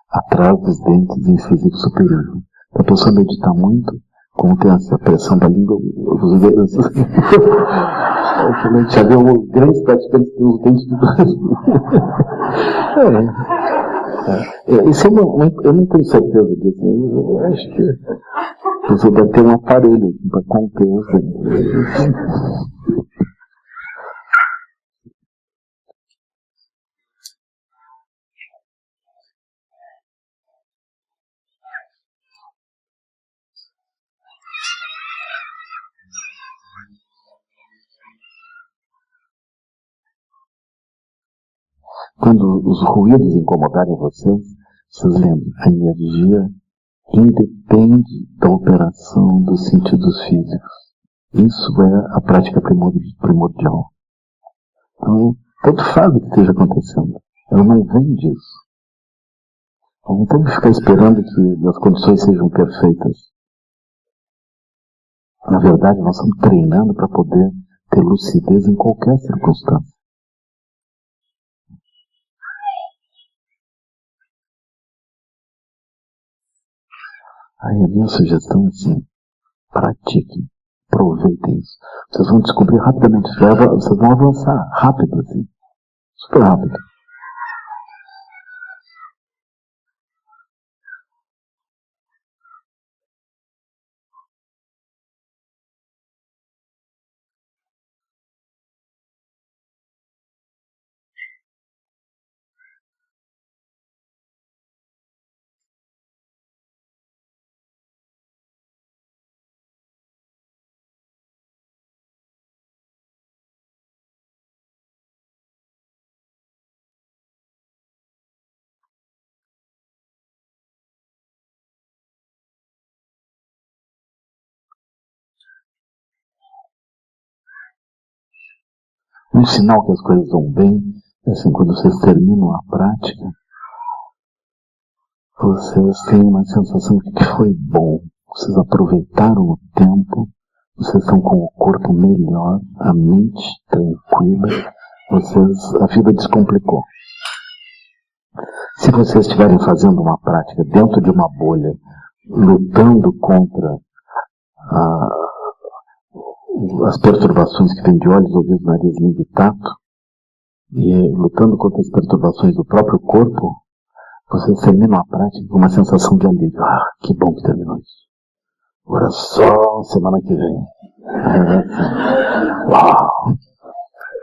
Atrás dos dentes e incisivo superior. Se a pessoa meditar muito, como tem essa pressão da língua, os dedos. A gente já viu grandes praticantes que têm os dentes do Brasil. Isso eu não tenho certeza disso. Eu acho que a pessoa deve ter um aparelho para conter os dentes. Quando os ruídos incomodarem vocês lembrem, a energia independe da operação dos sentidos físicos. Isso é a prática primordial. Então, tanto faz o que esteja acontecendo. Ela não vem disso. Não tem que ficar esperando que as condições sejam perfeitas. Na verdade, nós estamos treinando para poder ter lucidez em qualquer circunstância. Aí a minha sugestão é assim, pratiquem, aproveitem isso. Vocês vão descobrir rapidamente, vocês vão avançar rápido, assim, super rápido. Um sinal que as coisas vão bem, é assim, quando vocês terminam a prática, vocês têm uma sensação de que foi bom. Vocês aproveitaram o tempo, vocês estão com o corpo melhor, a mente tranquila, a vida descomplicou. Se vocês estiverem fazendo uma prática dentro de uma bolha, lutando contra as perturbações que vêm de olhos, ouvidos, nariz, língua e tato, e lutando contra as perturbações do próprio corpo, vocês terminam a prática com uma sensação de alívio. Ah, que bom que terminou isso. Agora só semana que vem. Uau!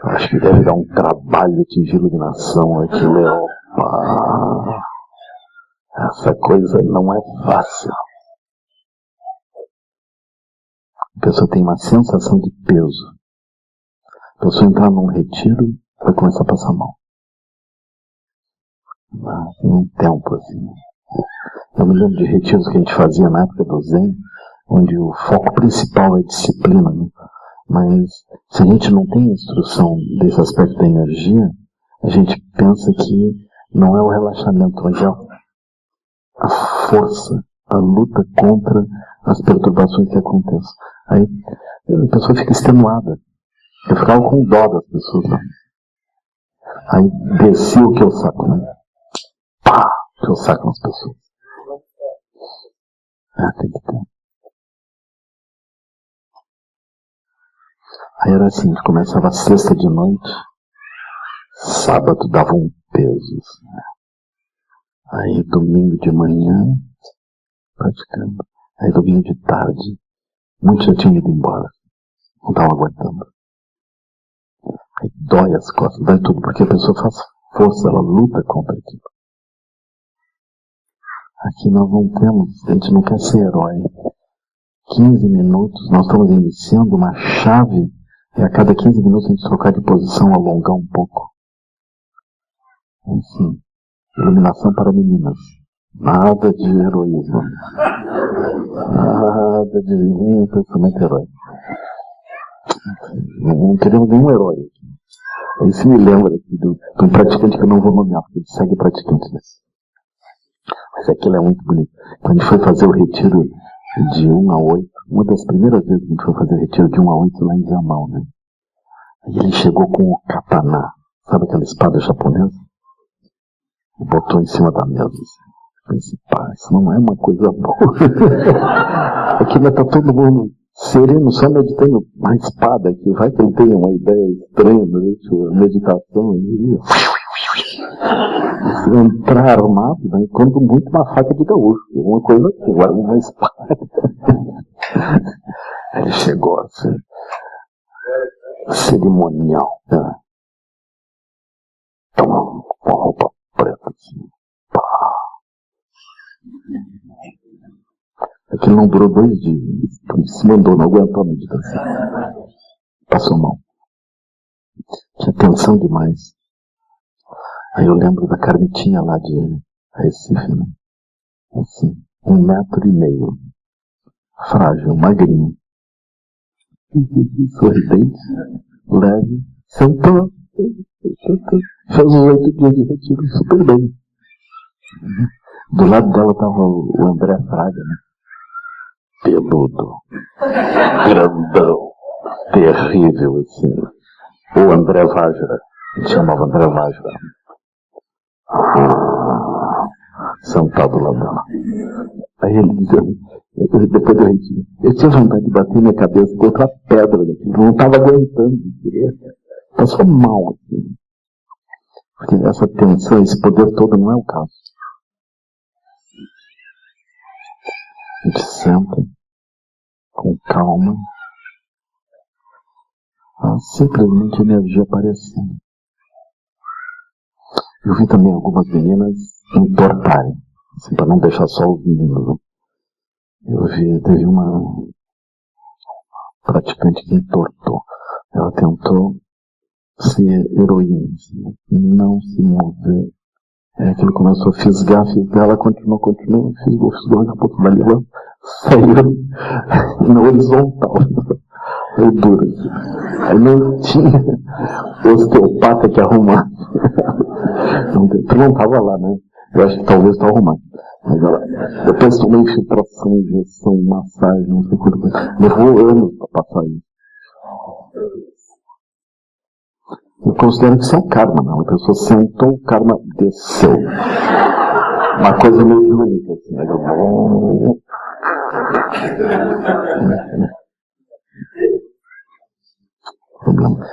Acho que deve dar um trabalho atingir iluminação aquilo. Opa! Essa coisa não é fácil. A pessoa tem uma sensação de peso. A pessoa entrar num retiro, vai começar a passar mal. Tem um tempo assim. Eu me lembro de retiros que a gente fazia na época do Zen, onde o foco principal é disciplina, né? Mas se a gente não tem instrução desse aspecto da energia, a gente pensa que não é o relaxamento, mas é a força, a luta contra as perturbações que acontecem. Aí a pessoa fica extenuada. Eu ficava com dó das pessoas, né? Aí descia o que eu saco, né? Pá! O que eu saco nas pessoas. Tem que ter. Aí era assim, começava a sexta de noite, sábado dava um peso. Né? Aí domingo de manhã, praticando. Aí domingo de tarde, muitos já tinham ido embora. Não estavam aguentando. Aí dói as costas, dói tudo, porque a pessoa faz força, ela luta contra aquilo. Aqui nós não temos, a gente não quer ser herói. 15 minutos, nós estamos iniciando uma chave, e a cada 15 minutos a gente trocar de posição, alongar um pouco. Assim, iluminação para meninas. Nada de heroísmo. Nada de pensamento heróico. Não queremos nenhum herói aqui. Isso me lembra aqui de um praticante que eu não vou nomear, porque ele segue praticantes desse. Mas aquilo é muito bonito. Quando a gente foi fazer o retiro de 1 a 8, uma das primeiras vezes que a gente foi fazer o retiro de 1 a 8 lá em Viamão, né? Aí ele chegou com o katana, sabe aquela espada japonesa? E botou em cima da mesa. Eu pensei, pá, isso não é uma coisa boa. Aqui vai estar todo mundo sereno, só meditando a espada aqui. Vai que ele tem uma ideia estranha durante a meditação. E entrar armado, né? Quando muito uma faca de gaúcho. Uma coisa assim, agora uma espada. Ele chegou assim, cerimonial, né? Toma uma roupa preta assim. Pá. Aquilo não durou 2 dias. Se mandou, não aguentou a meditação. Passou mal. Tinha tensão demais. Aí eu lembro da Carmitinha lá de Recife, né? Assim, 1,5 metro. Frágil, magrinho. Sorridente, leve, sentou. Fez os 8 dias de retiro super bem. Do lado dela estava o André Fraga, né? Peludo, grandão, terrível, assim. O André Vajra, a gente chamava André Vajra. Sentado lá dela. Aí ele dizia, depois do retiro, eu tinha vontade de bater minha cabeça contra a pedra daquilo, não estava aguentando. Passou mal, assim. Porque essa tensão, esse poder todo não é o caso. A gente senta com calma, simplesmente energia aparecendo. Eu vi também algumas meninas entortarem, assim, para não deixar só os meninos, né? Eu vi, teve uma praticante que entortou. Ela tentou ser heroína, assim, não se moveu. Aquilo começou a fisgar, ela continuou, fisgou, daqui a pouco dali ela saiu na horizontal. Eu duro. Aí não tinha osteopata que arrumasse. Tu não estava lá, né? Eu acho que talvez tu arrumado. Mas ela, depois tomei infiltração, injeção, massagem, não sei quanto. Levou anos para passar isso. Eu considero que isso é um karma, não. A pessoa sentou, o karma desceu. Uma coisa meio única, assim.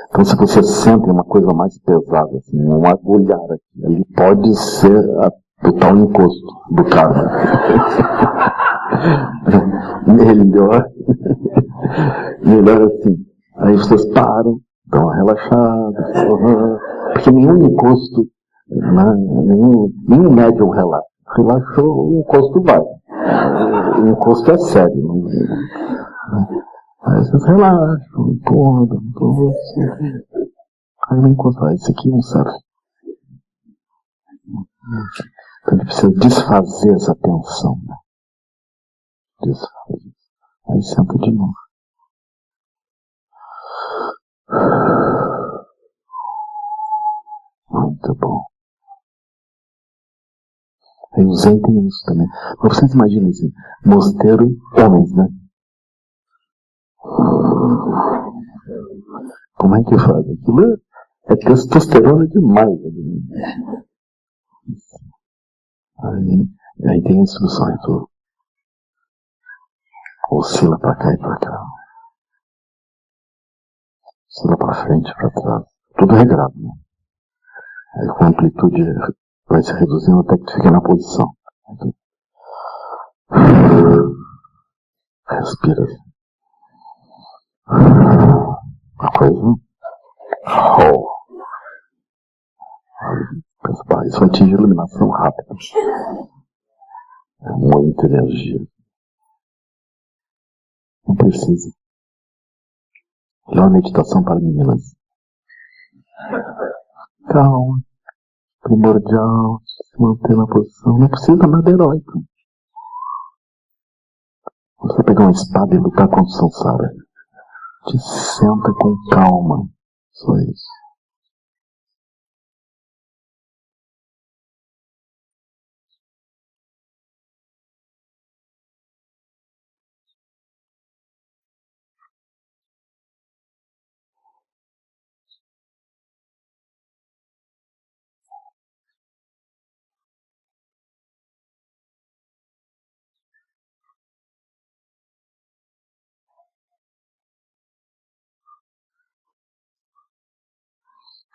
Então, se você sente uma coisa mais pesada, assim, um agulhar aqui, ele pode ser o tal encosto do karma. Melhor assim. Aí vocês param, dão uma relaxada, porque nenhum encosto, nenhum médium relaxa. Relaxou, o encosto vai. O encosto é sério. Aí vocês relaxam, acordam, aí não encosto. Esse aqui não serve. Então ele precisa desfazer essa tensão, né? Desfazer. Aí senta de novo. Muito bom. Aí o Zen tem isso também. Mas vocês imaginem assim, mosteiro, homens, né? Como é que faz? Aquilo é testosterona demais. Né? Aí tem instruções. Oscila pra cá e pra cá. Oscila pra frente e pra trás. Tudo regrado, né? Aí com a amplitude vai se reduzindo até que tu fica na posição. Respira. Uma coisa. Isso vai atingir iluminação rápida. É muita energia. Não precisa. Melhor meditação para meninas. Calma. Primordial. Se manter na posição. Não precisa nada heróico. Você pegar uma espada e lutar contra o Sansara. Te senta com calma. Só isso.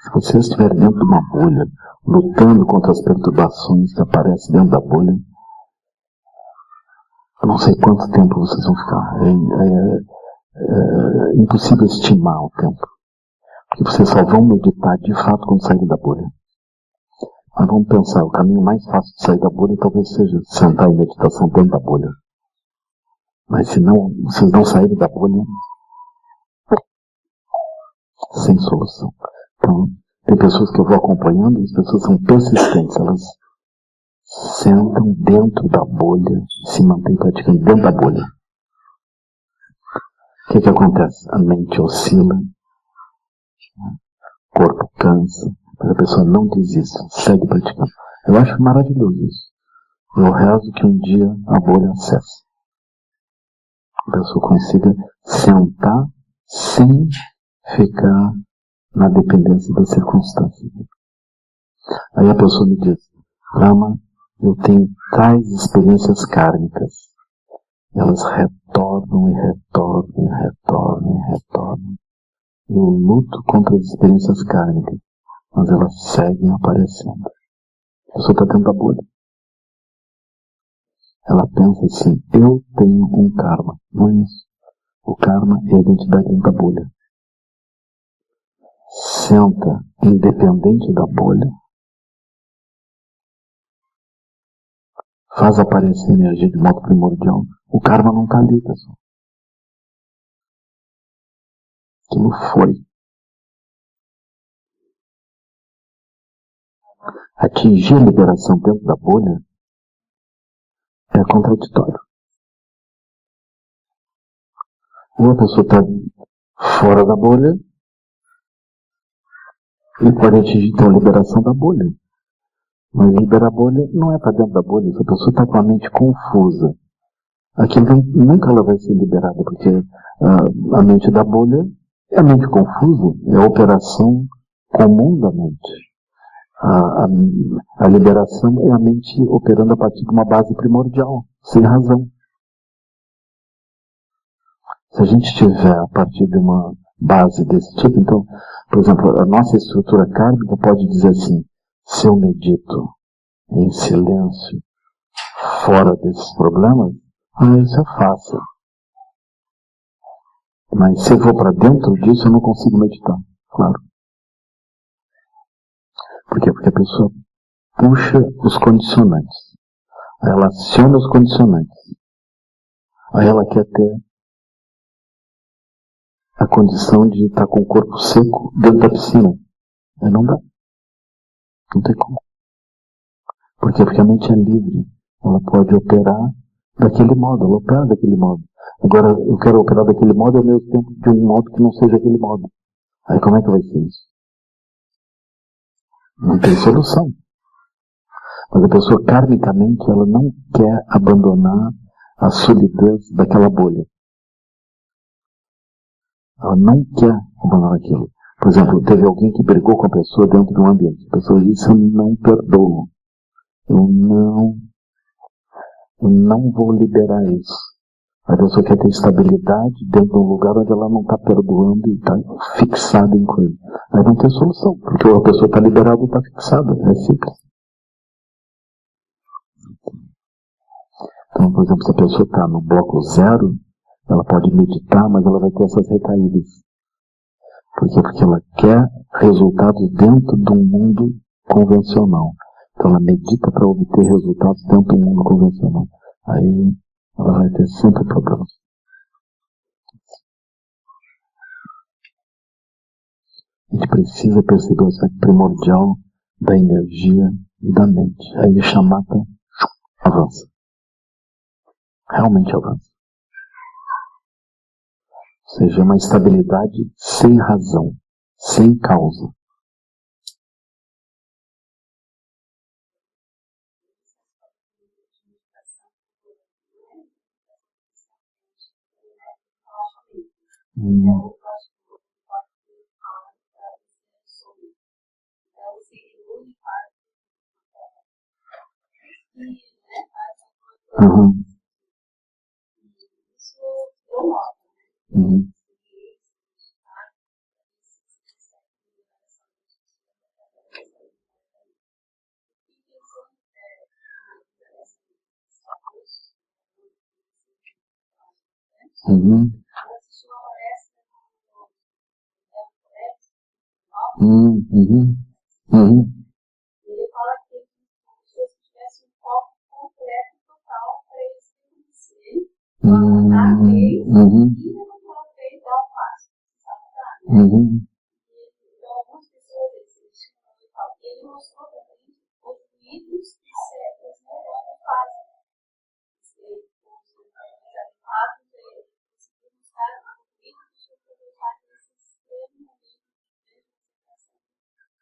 Se você estiver dentro de uma bolha, lutando contra as perturbações que aparecem dentro da bolha, eu não sei quanto tempo vocês vão ficar. É impossível estimar o tempo. Porque vocês só vão meditar de fato quando saírem da bolha. Mas vamos pensar, o caminho mais fácil de sair da bolha talvez seja sentar em meditação dentro da bolha. Mas se não, vocês não saírem da bolha, sem solução. Então, tem pessoas que eu vou acompanhando, as pessoas são persistentes, elas sentam dentro da bolha, se mantêm praticando dentro da bolha. O que acontece? A mente oscila, o corpo cansa, mas a pessoa não desiste, segue praticando. Eu acho maravilhoso isso. Eu rezo que um dia a bolha cesse. A pessoa consiga sentar sem ficar na dependência das circunstâncias. Aí a pessoa me diz, Lama, eu tenho tais experiências kármicas. Elas retornam e retornam e retornam e retornam. Eu luto contra as experiências kármicas, mas elas seguem aparecendo. A pessoa está dentro da bolha. Ela pensa assim, eu tenho um karma. Não é isso. O karma é a identidade dentro da bolha. Senta independente da bolha, faz aparecer energia de modo primordial. O karma não está ali, pessoal. Aquilo foi. Atingir a liberação dentro da bolha é contraditório. Ou a pessoa está fora da bolha e pode atingir então a liberação da bolha. Mas liberar a bolha não é para dentro da bolha. Se a pessoa está com a mente confusa, aquilo nunca ela vai ser liberada, porque a mente da bolha é a mente confusa, é a operação comum da mente. A liberação é a mente operando a partir de uma base primordial, sem razão. Se a gente tiver a partir de uma base desse tipo, então, por exemplo, a nossa estrutura kármica pode dizer assim, se eu medito em silêncio, fora desses problemas, isso é fácil. Mas se eu vou para dentro disso, eu não consigo meditar, claro. Por quê? Porque a pessoa puxa os condicionantes. Aí ela aciona os condicionantes. Aí ela quer ter a condição de estar com o corpo seco dentro da piscina. Aí não dá. Não tem como. Por quê? Porque a mente é livre. Ela pode operar daquele modo. Ela opera daquele modo. Agora, eu quero operar daquele modo ao mesmo tempo de um modo que não seja aquele modo. Aí como é que vai ser isso? Não tem solução. Mas a pessoa, karmicamente, ela não quer abandonar a solidez daquela bolha. Ela não quer abandonar aquilo. Por exemplo, teve alguém que brigou com a pessoa dentro de um ambiente. A pessoa disse, eu não perdoo. Eu não vou liberar isso. A pessoa quer ter estabilidade dentro de um lugar onde ela não está perdoando e está fixada em coisa. Aí não tem solução, porque a pessoa está liberada e está fixada. É simples. Então, por exemplo, se a pessoa está no bloco 0, ela pode meditar, mas ela vai ter essas recaídas. Por quê? Porque ela quer resultados dentro de um mundo convencional. Então ela medita para obter resultados dentro do mundo convencional. Aí ela vai ter sempre problemas. A gente precisa perceber o aspecto primordial da energia e da mente. Aí a chamata avança. Realmente avança. Ou seja, uma estabilidade sem razão, sem causa. Uhum. Uhum. Uhum. Uhum. Uhum. Ele fala que se você tivesse um foco completo, total, para eles conhecerem, a vez, e naquela vez dá um passo. Então, algumas pessoas, eles chamam de tal. Ele mostrou também os livros que certas neurônios fazem.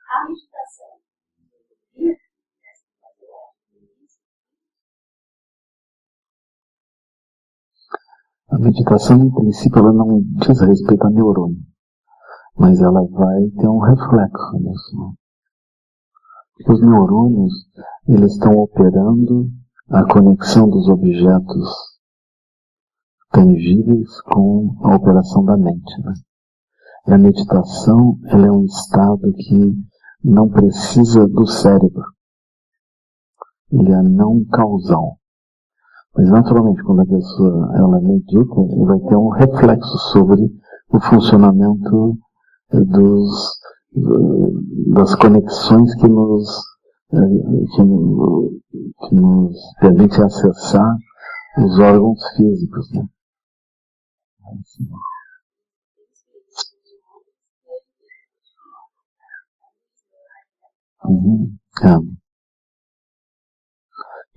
A meditação. A meditação, em princípio, ela não diz respeito a neurônio, mas ela vai ter um reflexo nisso. Porque os neurônios, eles estão operando a conexão dos objetos tangíveis com a operação da mente. Né? E a meditação, ela é um estado que não precisa do cérebro. Ele é não causal. Mas, naturalmente, quando a pessoa ela medita, ele vai ter um reflexo sobre o funcionamento das conexões que nos permite acessar os órgãos físicos. Né?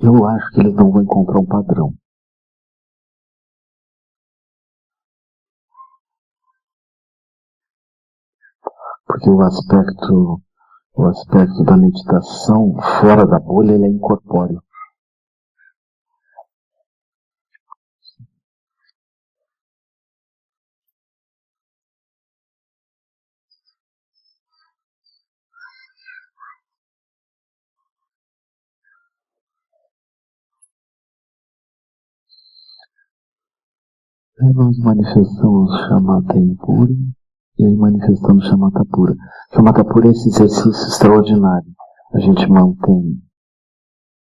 Eu acho que eles não vão encontrar um padrão. Porque o aspecto da meditação fora da bolha, ele é incorpóreo. Aí nós manifestamos chamata impura e aí manifestamos chamata pura. Chamata pura é esse exercício extraordinário. A gente mantém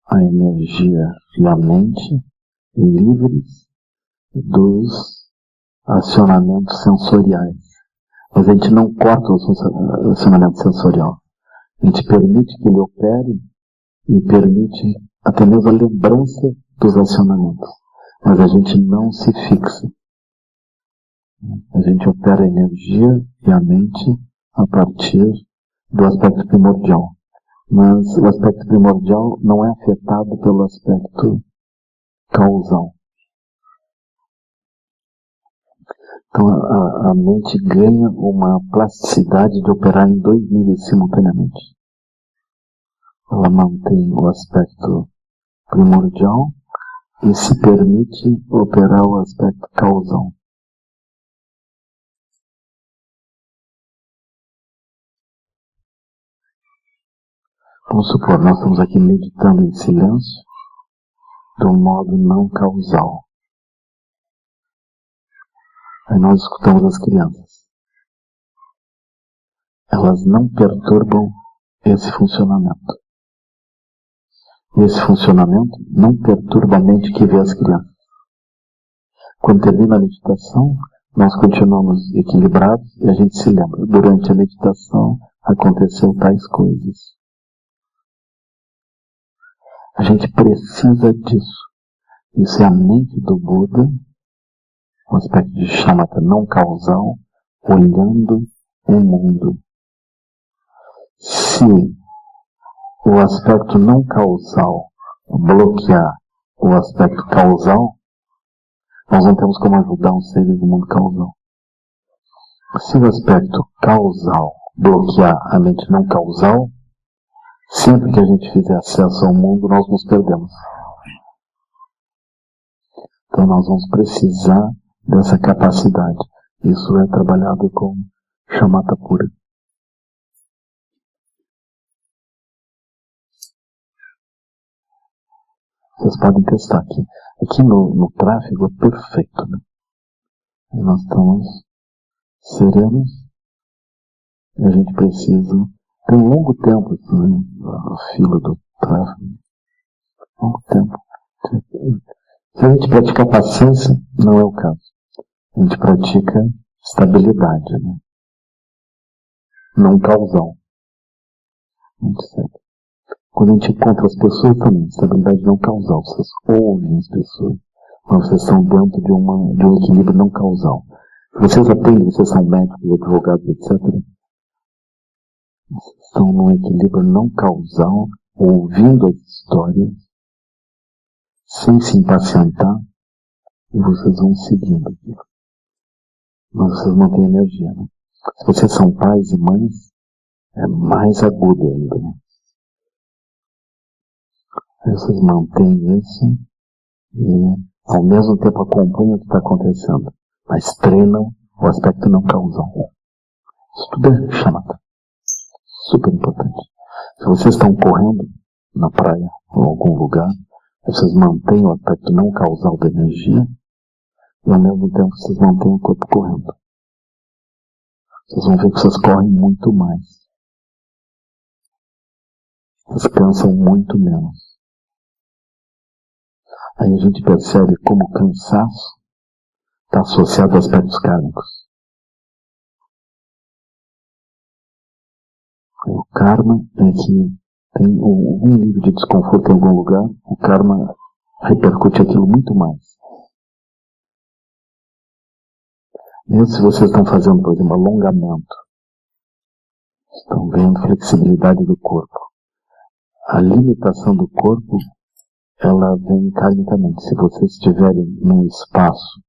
a energia e a mente livres dos acionamentos sensoriais. Mas a gente não corta o acionamento sensorial. A gente permite que ele opere e permite até mesmo a lembrança dos acionamentos. Mas a gente não se fixa. A gente opera a energia e a mente a partir do aspecto primordial. Mas o aspecto primordial não é afetado pelo aspecto causal. Então a mente ganha uma plasticidade de operar em dois níveis simultaneamente. Ela mantém o aspecto primordial e se permite operar o aspecto causal. Vamos supor, nós estamos aqui meditando em silêncio de um modo não causal. Aí nós escutamos as crianças. Elas não perturbam esse funcionamento. E esse funcionamento não perturba a mente que vê as crianças. Quando termina a meditação, nós continuamos equilibrados e a gente se lembra. Durante a meditação aconteceu tais coisas. A gente precisa disso. Isso é a mente do Buda, o aspecto de chamata não causal, olhando o mundo Se o aspecto não causal bloquear o aspecto causal, nós não temos como ajudar os seres do mundo causal. Se o aspecto causal bloquear a mente não causal, sempre que a gente fizer acesso ao mundo, nós nos perdemos. Então nós vamos precisar dessa capacidade. Isso é trabalhado com shamatha pura. Vocês podem testar aqui. Aqui no tráfego é perfeito, né? E nós estamos serenos e a gente precisa. Tem um longo tempo, né? A fila do tráfego. Longo tempo. Se a gente pratica paciência, não é o caso. A gente pratica estabilidade, né? Não causal. A gente segue. Quando a gente encontra as pessoas também, estabilidade não causal. Vocês ouvem as pessoas, mas vocês estão dentro de um equilíbrio não causal. Vocês aprendem, vocês são médicos, advogados, etc. Vocês estão num equilíbrio não causal, ouvindo as histórias, sem se impacientar, e vocês vão seguindo aquilo. Mas vocês não têm energia, né? Se vocês são pais e mães, é mais agudo ainda, né? Aí vocês mantêm isso e ao mesmo tempo acompanham o que está acontecendo, mas treinam o aspecto não causal. Isso tudo é shamatha. Super importante. Se vocês estão correndo na praia ou em algum lugar, vocês mantêm o aspecto não causal da energia e ao mesmo tempo vocês mantêm o corpo correndo. Vocês vão ver que vocês correm muito mais. Vocês cansam muito menos. Aí a gente percebe como o cansaço está associado a aspectos kármicos. O karma é que tem um nível de desconforto em algum lugar, o karma repercute aquilo muito mais. Mesmo se vocês estão fazendo, por exemplo, alongamento, estão vendo flexibilidade do corpo. A limitação do corpo, ela vem karmicamente. Se vocês estiverem num espaço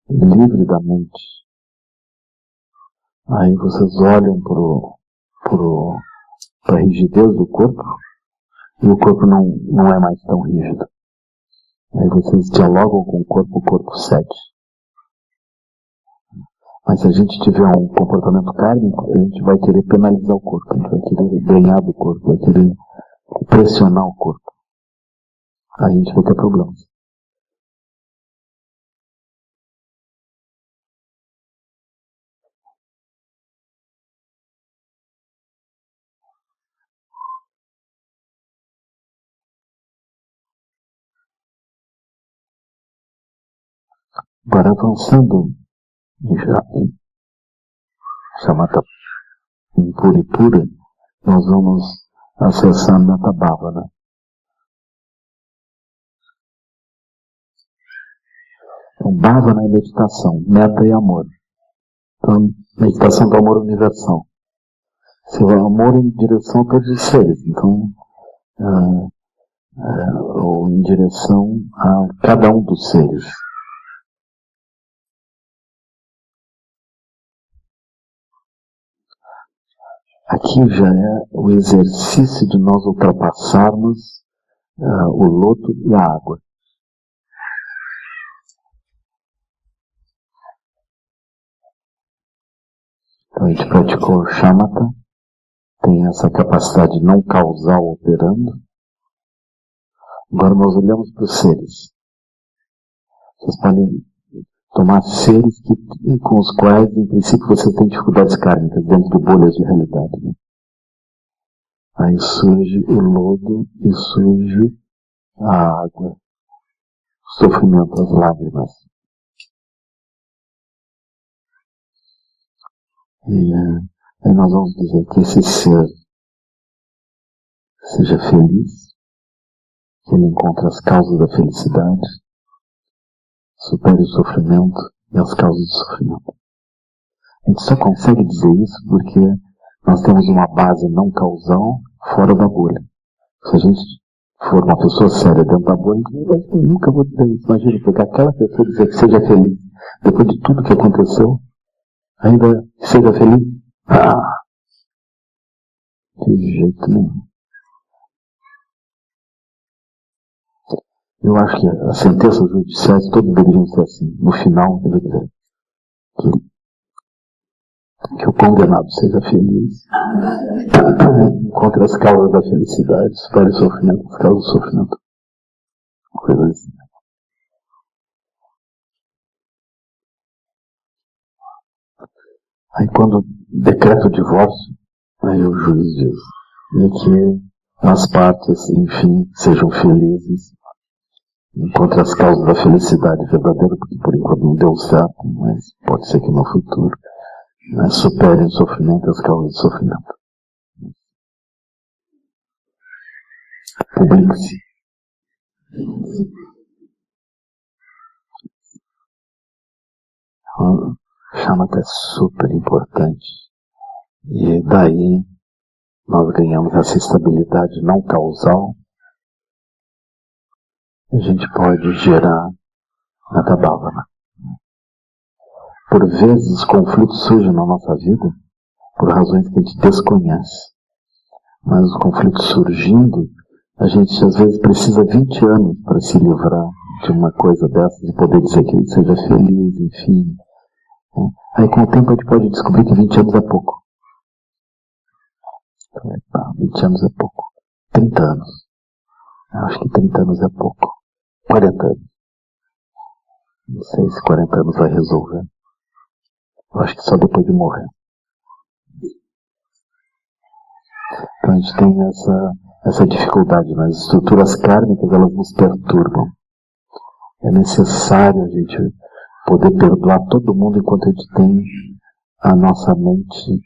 livre da mente, aí vocês olham para a rigidez do corpo e o corpo não é mais tão rígido. Aí vocês dialogam com o corpo cede. Mas se a gente tiver um comportamento kármico, a gente vai querer penalizar o corpo, a gente vai querer ganhar do corpo, vai querer pressionar o corpo. Aí a gente vai ter problemas. Agora avançando em shamatha pura e pura, nós vamos acessar Metta Bhavana. Então, Bhavana é meditação, meta é amor. Então, meditação do amor universal. Se o amor em direção a todos os seres, então, ou em direção a cada um dos seres. Aqui já é o exercício de nós ultrapassarmos o lodo e a água. Então a gente praticou shamatha, tem essa capacidade não causal operando. Agora nós olhamos para os seres. Vocês podem tomar seres com os quais, em princípio, vocês têm dificuldades kármicas dentro de bolhas de realidade. Né? Aí surge o lodo e surge a água, o sofrimento, as lágrimas. E aí nós vamos dizer que esse ser seja feliz, que ele encontre as causas da felicidade, supere o sofrimento e as causas do sofrimento. A gente só consegue dizer isso porque nós temos uma base não causal fora da bolha. Se a gente for uma pessoa séria dentro da bolha, eu nunca vou dizer isso. Imagina pegar aquela pessoa e dizer que seja feliz. Depois de tudo que aconteceu, ainda seja feliz? Ah, de jeito nenhum. Eu acho que as sentenças judiciais todas deveriam ser assim. No final, deve dizer que o condenado seja feliz, encontre as causas da felicidade, supere o sofrimento, as causas do sofrimento. Coisa assim. Aí quando decreta o divórcio, aí o juiz diz que as partes, enfim, sejam felizes, encontre as causas da felicidade verdadeira, porque por enquanto não deu certo, mas pode ser que no futuro superem o sofrimento e as causas do sofrimento. Publique-se. Chama-te é super importante. E daí nós ganhamos essa estabilidade não causal. A gente pode gerar Metta Bhavana. Por vezes os conflitos surgem na nossa vida por razões que a gente desconhece. Mas os conflitos surgindo, a gente às vezes precisa 20 anos para se livrar de uma coisa dessas e poder dizer que ele seja feliz, enfim. Aí com o tempo a gente pode descobrir que 20 anos é pouco. 20 anos é pouco. 30 anos. Eu acho que 30 anos é pouco. 40 anos. Não sei se 40 anos vai resolver. Eu acho que só depois de morrer. Então a gente tem essa dificuldade. As estruturas kármicas, elas nos perturbam. É necessário a gente poder perdoar todo mundo enquanto a gente tem a nossa mente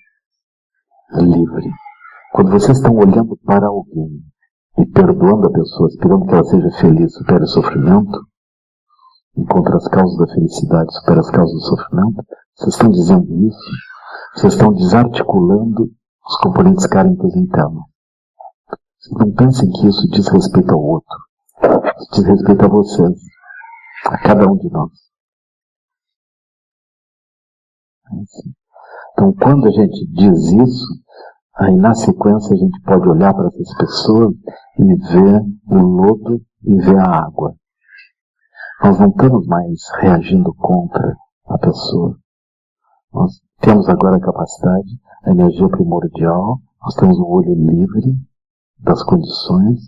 livre. Quando vocês estão olhando para alguém e perdoando a pessoa, esperando que ela seja feliz, supere o sofrimento, encontre as causas da felicidade, supere as causas do sofrimento, vocês estão dizendo isso, vocês estão desarticulando os componentes kármicos internos. Vocês não pensem que isso diz respeito ao outro. Isso diz respeito a vocês, a cada um de nós. Então, quando a gente diz isso, aí na sequência a gente pode olhar para essas pessoas e ver o lodo e ver a água. Nós não estamos mais reagindo contra a pessoa. Nós temos agora a capacidade, a energia primordial, nós temos o olho livre das condições,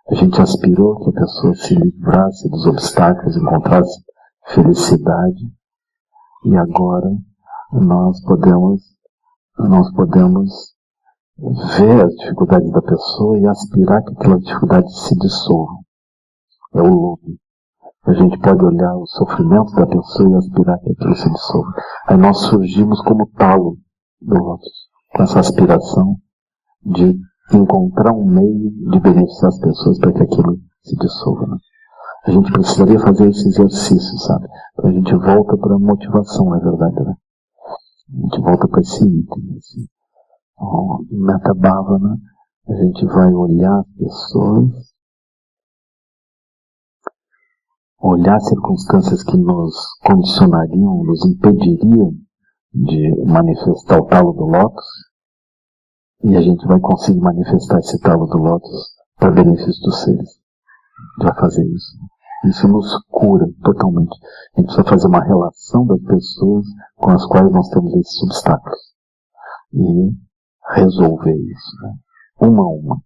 a gente aspirou que a pessoa se livrasse dos obstáculos, encontrasse felicidade, e agora nós podemos ver as dificuldades da pessoa e aspirar que aquelas dificuldades se dissolvam. É o lodo. A gente pode olhar o sofrimento da pessoa e aspirar que aquilo se dissolva. Aí nós surgimos como talo do lótus, com essa aspiração de encontrar um meio de beneficiar as pessoas para que aquilo se dissolva. Né? A gente precisaria fazer esse exercício, sabe? Então a gente volta para a motivação, na verdade, né? A gente volta para esse item, assim. Metta Bhavana, a gente vai olhar as pessoas, olhar circunstâncias que nos condicionariam, nos impediriam de manifestar o talo do lótus, e a gente vai conseguir manifestar esse talo do lótus para benefício dos seres. A gente vai fazer isso. Isso nos cura totalmente. A gente precisa fazer uma relação das pessoas com as quais nós temos esses obstáculos. E resolver isso, né? Uma a uma.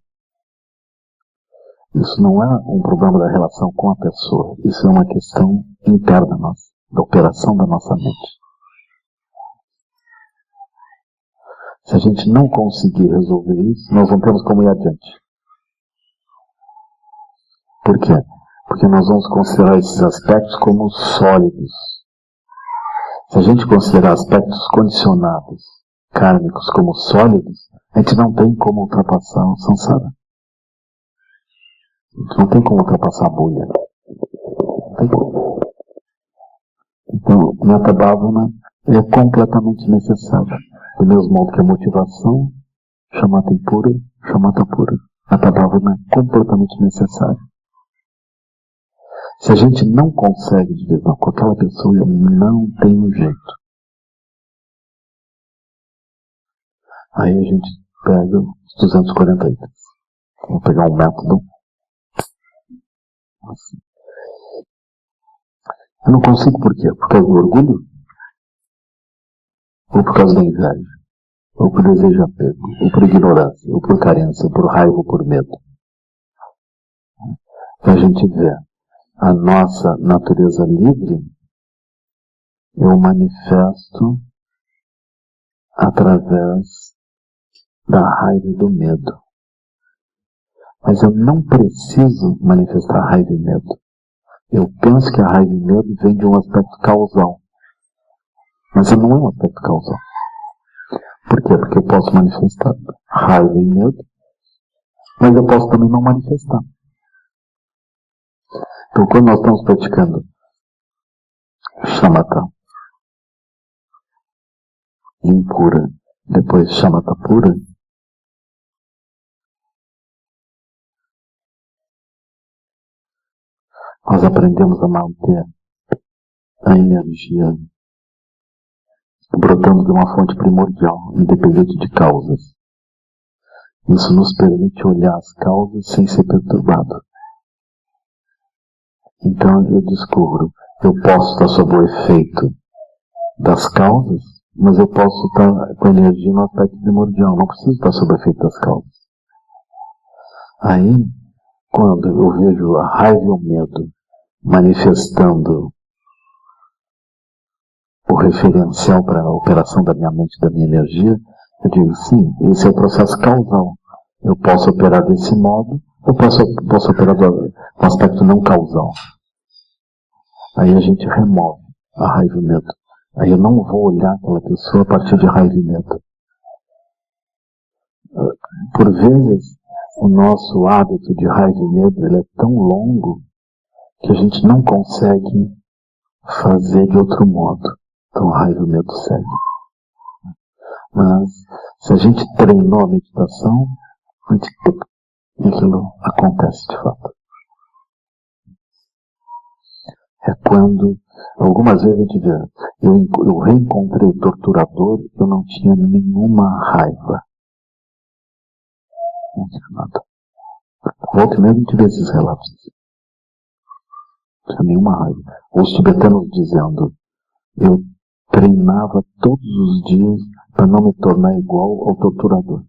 Isso não é um problema da relação com a pessoa. Isso é uma questão interna nossa, da operação da nossa mente. Se a gente não conseguir resolver isso, nós não temos como ir adiante. Por quê? Porque nós vamos considerar esses aspectos como sólidos. Se a gente considerar aspectos condicionados, kármicos, como sólidos, a gente não tem como ultrapassar o samsara. A gente não tem como ultrapassar a bolha. Não tem como. Então, Metta Bhavana é completamente necessário. Do mesmo modo que a motivação chamata impura, chamata pura. A palavra não é completamente necessária. Se a gente não consegue divisão com aquela pessoa, não tem um jeito. Aí a gente pega os 240 itens. Vamos pegar um método. Assim. Eu não consigo por quê? Por causa do orgulho? Ou por causa da inveja? Ou por desejo apego? Ou por ignorância? Ou por carência? Ou por raiva? Ou por medo? Então a gente vê a nossa natureza livre, eu manifesto através da raiva e do medo. Mas eu não preciso manifestar raiva e medo. Eu penso que a raiva e medo vem de um aspecto causal. Mas não é um aspecto causal. Por quê? Porque eu posso manifestar raiva e medo, mas eu posso também não manifestar. Então, quando nós estamos praticando shamatha impura, depois shamatha pura, nós aprendemos a manter a energia brotando de uma fonte primordial, independente de causas. Isso nos permite olhar as causas sem ser perturbado. Então eu descubro, eu posso estar sob o efeito das causas, mas eu posso estar com a energia no aspecto primordial, não preciso estar sob o efeito das causas. Aí, quando eu vejo a raiva e o medo manifestando o referencial para a operação da minha mente, da minha energia, eu digo, sim, esse é o processo causal. Eu posso operar desse modo, ou posso operar do aspecto não causal. Aí a gente remove a raiva e o medo. Aí eu não vou olhar aquela pessoa a partir de raiva e medo. Por vezes, o nosso hábito de raiva e medo ele é tão longo que a gente não consegue fazer de outro modo. Então a raiva e o medo segue. Mas, se a gente treinou a meditação, aquilo acontece de fato. É quando, algumas vezes a gente vê, eu reencontrei o torturador, eu não tinha nenhuma raiva. Não tinha nada. Volta e meia a gente vê esses relatos. Não tinha nenhuma raiva. Os tibetanos dizendo, eu treinava todos os dias para não me tornar igual ao torturador.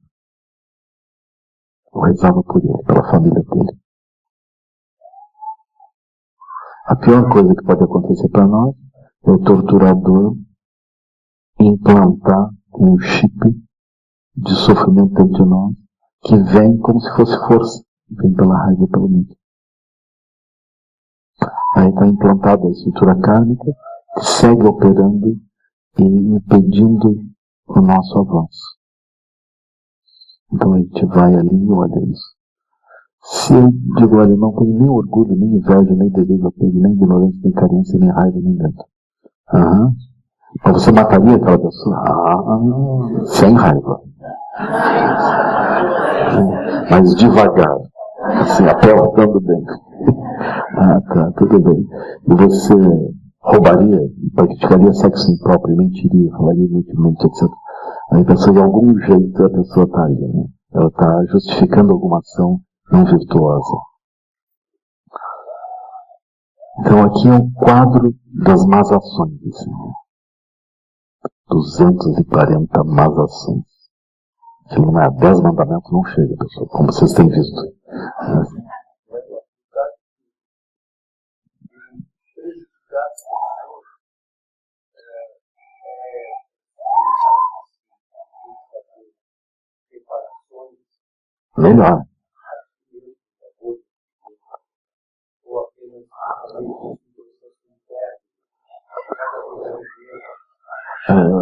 Eu rezava por ele, pela família dele. A pior coisa que pode acontecer para nós é o torturador implantar um chip de sofrimento dentro de nós que vem como se fosse força, vem pela raiva e pelo medo. Aí está implantada a estrutura kármica que segue operando e impedindo o nosso avanço. Então a gente vai ali e olha isso. Se eu digo, olha, não tenho nem orgulho, nem inveja, nem desejo, apego, nem ignorância, nem carência, nem raiva, nem medo. Mas você mataria aquela pessoa? Sem raiva. Mas devagar. Assim, apertando bem. Tá, tudo bem. E você roubaria, praticaria sexo impróprio, mentiria, falaria inutilmente, etc. Aí a pessoa, de algum jeito, a pessoa está ali, né? Ela está justificando alguma ação não virtuosa. Então aqui é um quadro das más ações. Assim, 240 más ações. Se não é 10 mandamentos, não chega, pessoal, como vocês têm visto. Melhor.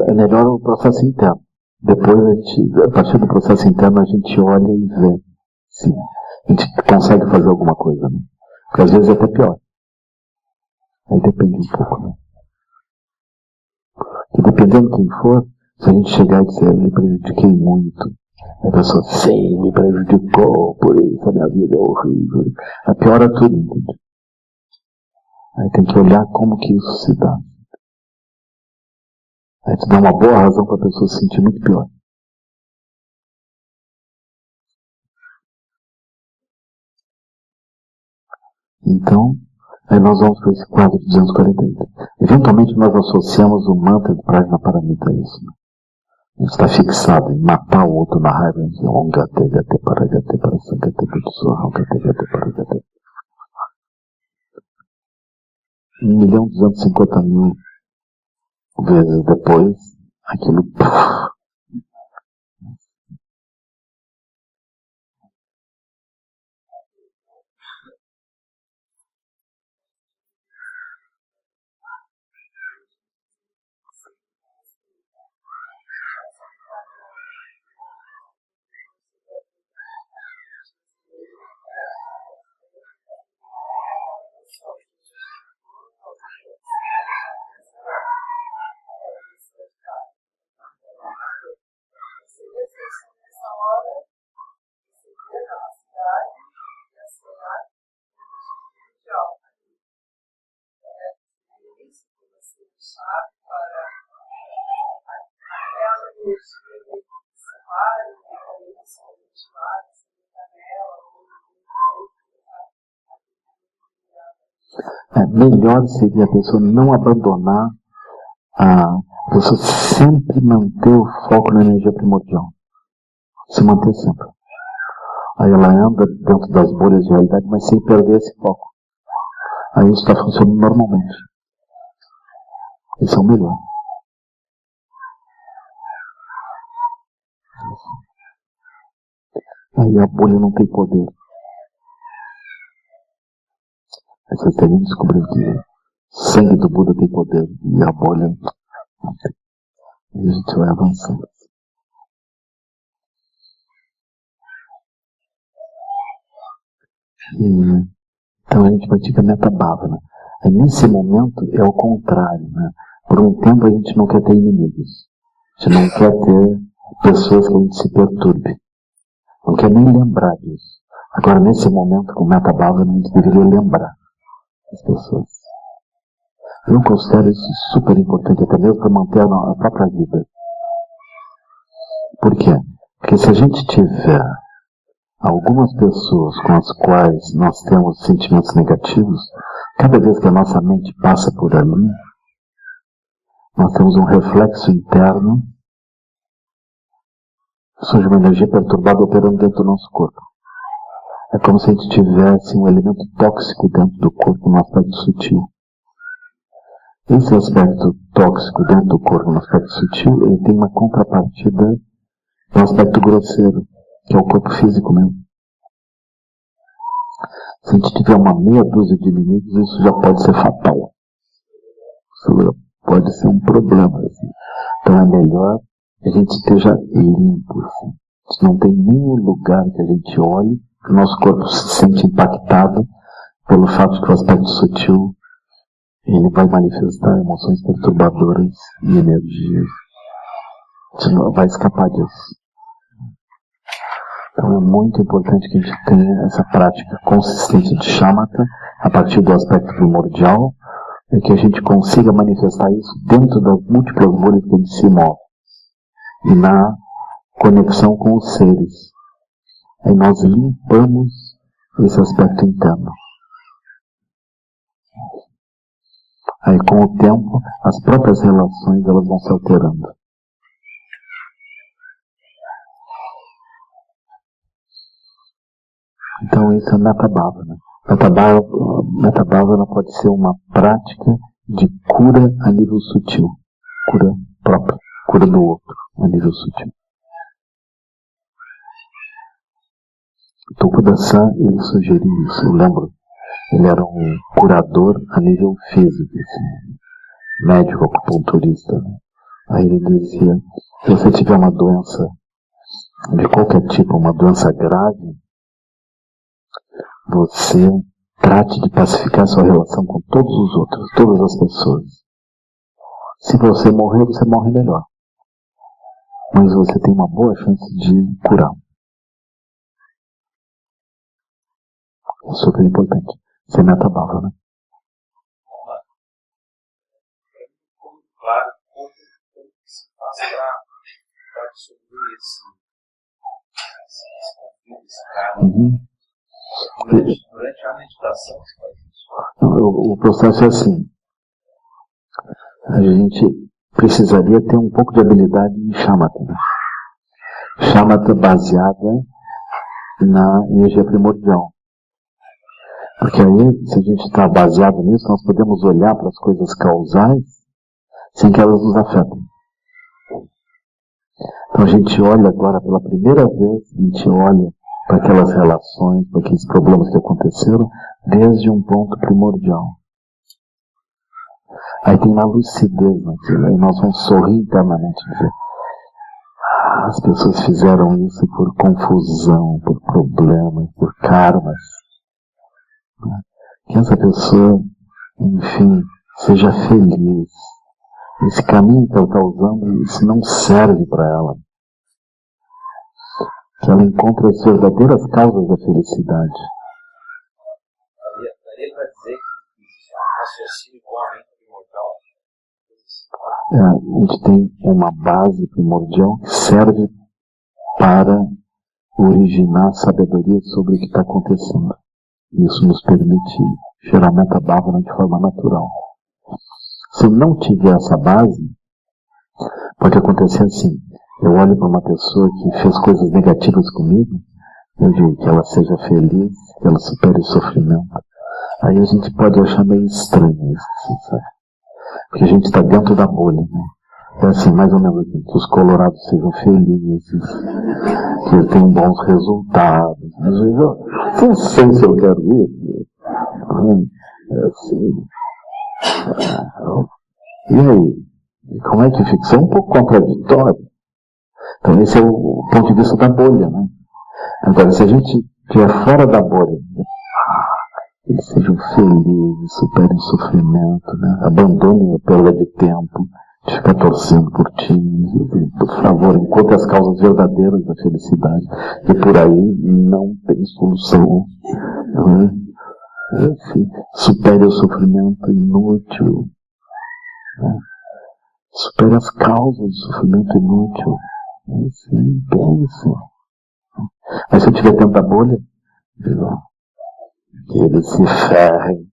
É melhor o processo interno. Depois a partir do processo interno, a gente olha e vê se a gente consegue fazer alguma coisa, né? Porque às vezes é até pior. Aí depende um pouco, né? E dependendo de quem for, se a gente chegar e dizer, eu me prejudiquei muito, A pessoa, sim, me prejudicou, por isso a minha vida é horrível. Aí piora tudo, entende? Aí tem que olhar como que isso se dá. Aí tu dá uma boa razão para a pessoa se sentir muito pior. Então, aí nós vamos para esse quadro de 248. Eventualmente nós associamos o mantra de Prajnaparamita a isso. Né? A gente está fixado em matar o outro na raiva. A gente diz, Om Gate Gate Paragate Parasangate Putsuha Om Gate Gate Paragate. 1.250.000 vezes depois, aquilo... Melhor seria a pessoa não abandonar, a pessoa sempre manter o foco na energia primordial. Se manter sempre. Aí ela anda dentro das bolhas de realidade, mas sem perder esse foco. Aí isso está funcionando normalmente. Esse é o melhor. Aí a bolha não tem poder. Aí vocês terem descobrido que o sangue do Buda tem poder e a bolha não tem. E a gente vai avançando. Então a gente pratica Metta Bhavana. Aí nesse momento é o contrário, né? Por um tempo a gente não quer ter inimigos. A gente não quer ter pessoas que a gente se perturbe. Não quer nem lembrar disso. Agora nesse momento com Metta Bhavana a gente deveria lembrar as pessoas. Eu considero isso super importante até mesmo para manter a própria vida. Por quê? Porque se a gente tiver algumas pessoas com as quais nós temos sentimentos negativos, cada vez que a nossa mente passa por ali, nós temos um reflexo interno, surge uma energia perturbada operando dentro do nosso corpo. É como se a gente tivesse um elemento tóxico dentro do corpo no aspecto sutil. Esse aspecto tóxico dentro do corpo no aspecto sutil, ele tem uma contrapartida no aspecto grosseiro, que é o corpo físico mesmo. Se a gente tiver uma meia dúzia de inimigos, isso já pode ser fatal. Isso já pode ser um problema. Assim. Então é melhor que a gente esteja limpo. Assim. A gente não tem nenhum lugar que a gente olhe, que o nosso corpo se sente impactado pelo fato de que o aspecto sutil ele vai manifestar emoções perturbadoras e energias. A gente não vai escapar disso. Então é muito importante que a gente tenha essa prática consistente de shamatha a partir do aspecto primordial e que a gente consiga manifestar isso dentro das múltiplas bolhas que a gente se move e na conexão com os seres. Aí nós limpamos esse aspecto interno. Aí com o tempo as próprias relações elas vão se alterando. Então isso é Metta Bhavana. Metta Bhavana pode ser uma prática de cura a nível sutil. Cura própria. Cura do outro a nível sutil. O Tokuda-san, ele sugeriu isso. Eu lembro. Ele era um curador a nível físico. Assim, médico, acupunturista. Né? Aí ele dizia, se você tiver uma doença de qualquer tipo, uma doença grave, você trate de pacificar sua relação com todos os outros, todas as pessoas. Se você morrer, você morre melhor. mas você tem uma boa chance de curar. É super importante. Você meta bala, né? Claro, como se faz para absorver esse conflito, esse karma. Durante a meditação, você faz isso? O processo é assim. A gente precisaria ter um pouco de habilidade em shamatha. Né? Shamatha baseada na energia primordial. Porque aí, se a gente está baseado nisso, nós podemos olhar para as coisas causais sem que elas nos afetem. Então a gente olha agora pela primeira vez, a gente olha para aquelas relações, para aqueles problemas que aconteceram, desde um ponto primordial. Aí tem uma lucidez naquilo, aí nós vamos sorrir internamente e dizer, as pessoas fizeram isso por confusão, por problemas, por karmas. Que essa pessoa, enfim, seja feliz. Esse caminho que ela está usando, isso não serve para ela. Que ela encontre as verdadeiras causas da felicidade. Daria para dizer que existe um raciocínio com a mente primordial? A gente tem uma base primordial que serve para originar sabedoria sobre o que está acontecendo. Isso nos permite gerar meta-bhavana de forma natural. Se não tiver essa base, pode acontecer assim. Eu olho para uma pessoa que fez coisas negativas comigo, eu digo que ela seja feliz, que ela supere o sofrimento. Aí a gente pode achar meio estranho isso, sabe? Porque a gente está dentro da bolha, né? É assim, mais ou menos assim, que os colorados sejam felizes, que eles tenham bons resultados. Às vezes eu não sei se eu quero isso. É assim. E aí? Como é que fica? Isso é um pouco contraditório. Então esse é o ponto de vista da bolha, né? Agora, se a gente estiver fora da bolha, eles sejam felizes, superem o sofrimento, né? Abandonem a perda de tempo, de ficar torcendo por ti, por favor, encontre as causas verdadeiras da felicidade, e por aí não tem solução. Né? Supere o sofrimento inútil, né? Supere as causas do sofrimento inútil. Assim, pensa. Mas se eu tiver tanta bolha, que eles se ferrem.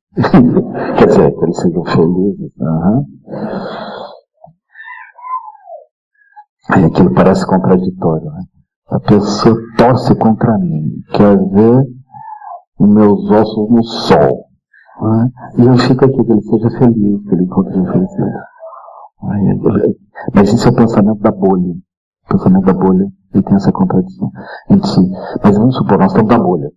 Quer dizer, que eles sejam felizes. Aí aquilo parece contraditório. Né? A pessoa torce contra mim, quer ver os meus ossos no sol. Né? E eu fico aqui, que ele seja feliz, que ele encontre a felicidade. Mas isso é o pensamento da bolha. O pensamento da bolha, ele tem essa contradição. Mas vamos supor, nós estamos na bolha.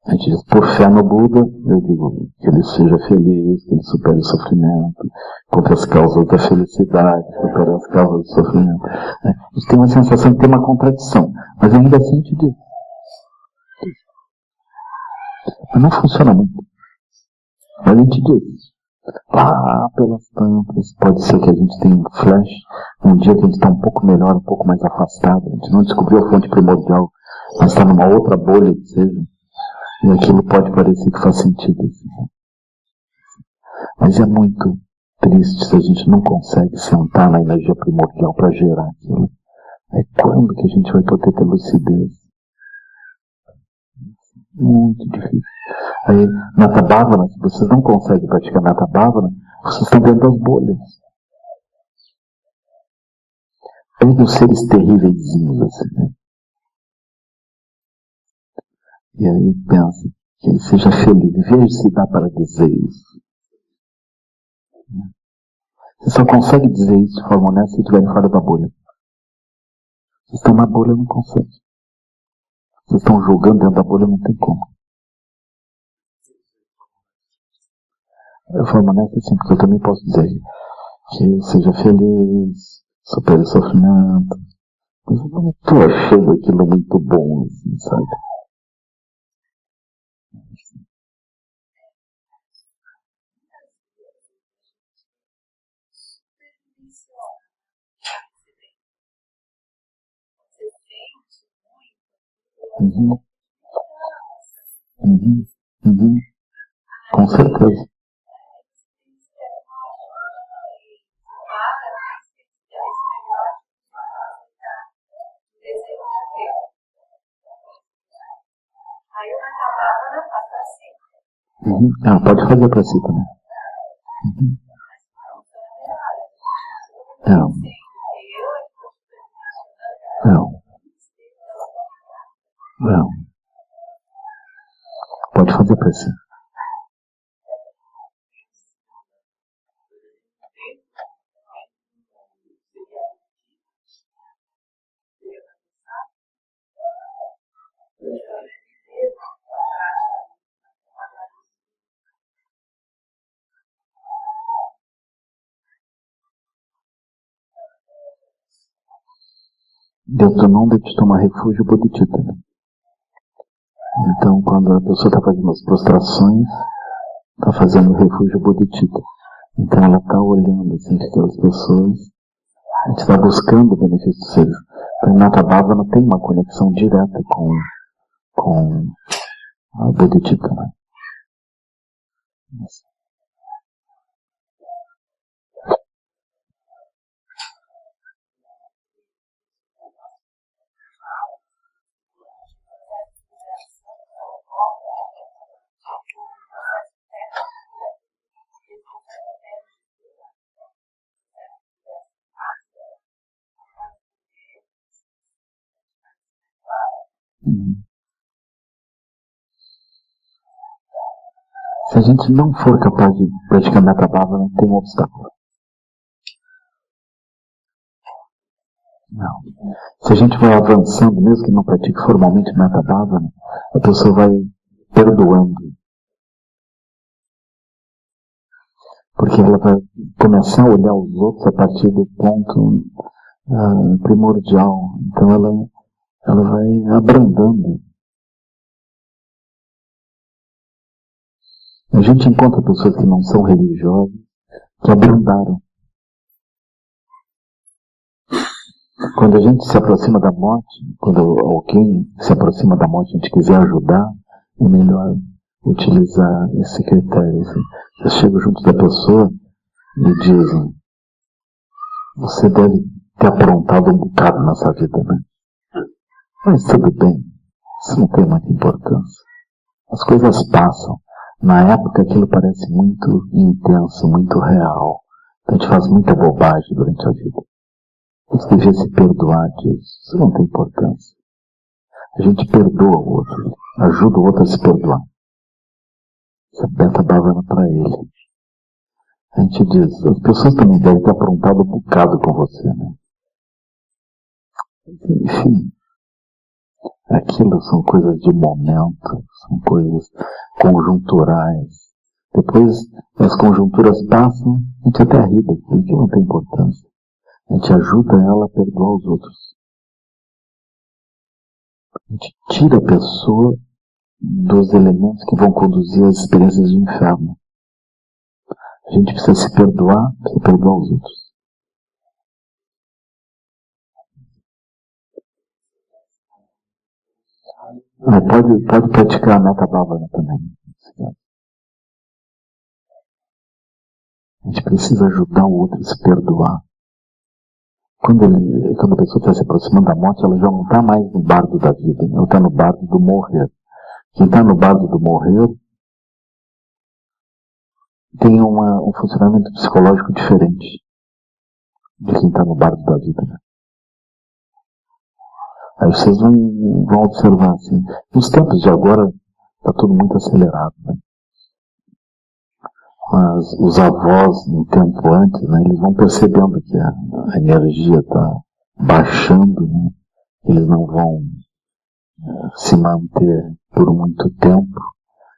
A gente diz, por fé no Buda, eu digo que ele seja feliz, que ele supere o sofrimento, contra as causas da felicidade, supere as causas do sofrimento. A gente tem uma sensação de ter uma contradição, mas ainda assim a gente diz. Mas não funciona muito. Mas a gente diz. Lá pelas tantas, pode ser que a gente tenha um flash, um dia que a gente está um pouco melhor, um pouco mais afastado, a gente não descobriu a fonte primordial, mas está numa outra bolha, que seja. E aquilo pode parecer que faz sentido. Assim. Mas é muito triste se a gente não consegue sentar na energia primordial para gerar aquilo. É quando que a gente vai poder ter lucidez? Muito difícil. Aí, Metta Bhavana, se vocês não conseguem praticar Metta Bhavana, vocês estão dentro das bolhas. Peguem os seres terríveis, assim, né? E aí pensa que ele seja feliz. Veja se dá para dizer isso. Você só consegue dizer isso de forma honesta se estiverem fora da bolha. Vocês estão na bolha, não conseguem. Vocês estão jogando dentro da bolha, não tem como. De forma honesta, sim, porque eu também posso dizer que seja feliz, supere o sofrimento. Mas eu não estou achando aquilo muito bom, assim, sabe? Uhum. Uhum. Uhum. Com certeza. Uhum. Ah, pode fazer para si também. Uhum. Não. Não. Não. Pode fazer para si. Dentro não de tomar refúgio bodhicitta. Né? Então, quando a pessoa está fazendo as prostrações, está fazendo o refúgio bodhicitta. Então, ela está olhando assim, que aquelas pessoas, a gente está buscando o benefício do ser. Então, Nata Bhavana tem uma conexão direta com a bodhicitta. Né? Se a gente não for capaz de praticar Metta Bhavana, tem um obstáculo. Não. Se a gente vai avançando, mesmo que não pratique formalmente Metta Bhavana, a pessoa vai perdoando. Porque ela vai começar a olhar os outros a partir do ponto primordial. Então ela vai abrandando. A gente encontra pessoas que não são religiosas, que abrandaram. Quando a gente se aproxima da morte, quando alguém se aproxima da morte e a gente quiser ajudar, é melhor utilizar esse critério. Assim. Eu chego junto da pessoa e dizem, você deve ter aprontado um bocado nessa vida, né? Mas tudo bem, isso não tem muita importância. As coisas passam. Na época aquilo parece muito intenso, muito real. A gente faz muita bobagem durante a vida. A gente devia se perdoar disso. Isso não tem importância. A gente perdoa o outro, ajuda o outro a se perdoar. Você Metta Bhavana para ele. A gente diz, as pessoas também devem ter aprontado um bocado com você, né? Enfim, aquilo são coisas de momento, são coisas conjunturais. Depois as conjunturas passam, a gente até ri daquilo que não tem importância. A gente ajuda ela a perdoar os outros. A gente tira a pessoa dos elementos que vão conduzir às experiências de inferno. A gente precisa se perdoar, precisa perdoar os outros. Pode praticar a Metta Bhavana também. A gente precisa ajudar o outro a se perdoar. Quando a pessoa está se aproximando da morte, ela já não está mais no bardo da vida, ela está no bardo do morrer. Quem está no bardo do morrer tem um funcionamento psicológico diferente de quem está no bardo da vida. Né? Aí vocês vão observar assim, nos tempos de agora está tudo muito acelerado. Né? Mas os avós, um tempo antes, né, eles vão percebendo que a energia está baixando, né? Eles não vão se manter por muito tempo.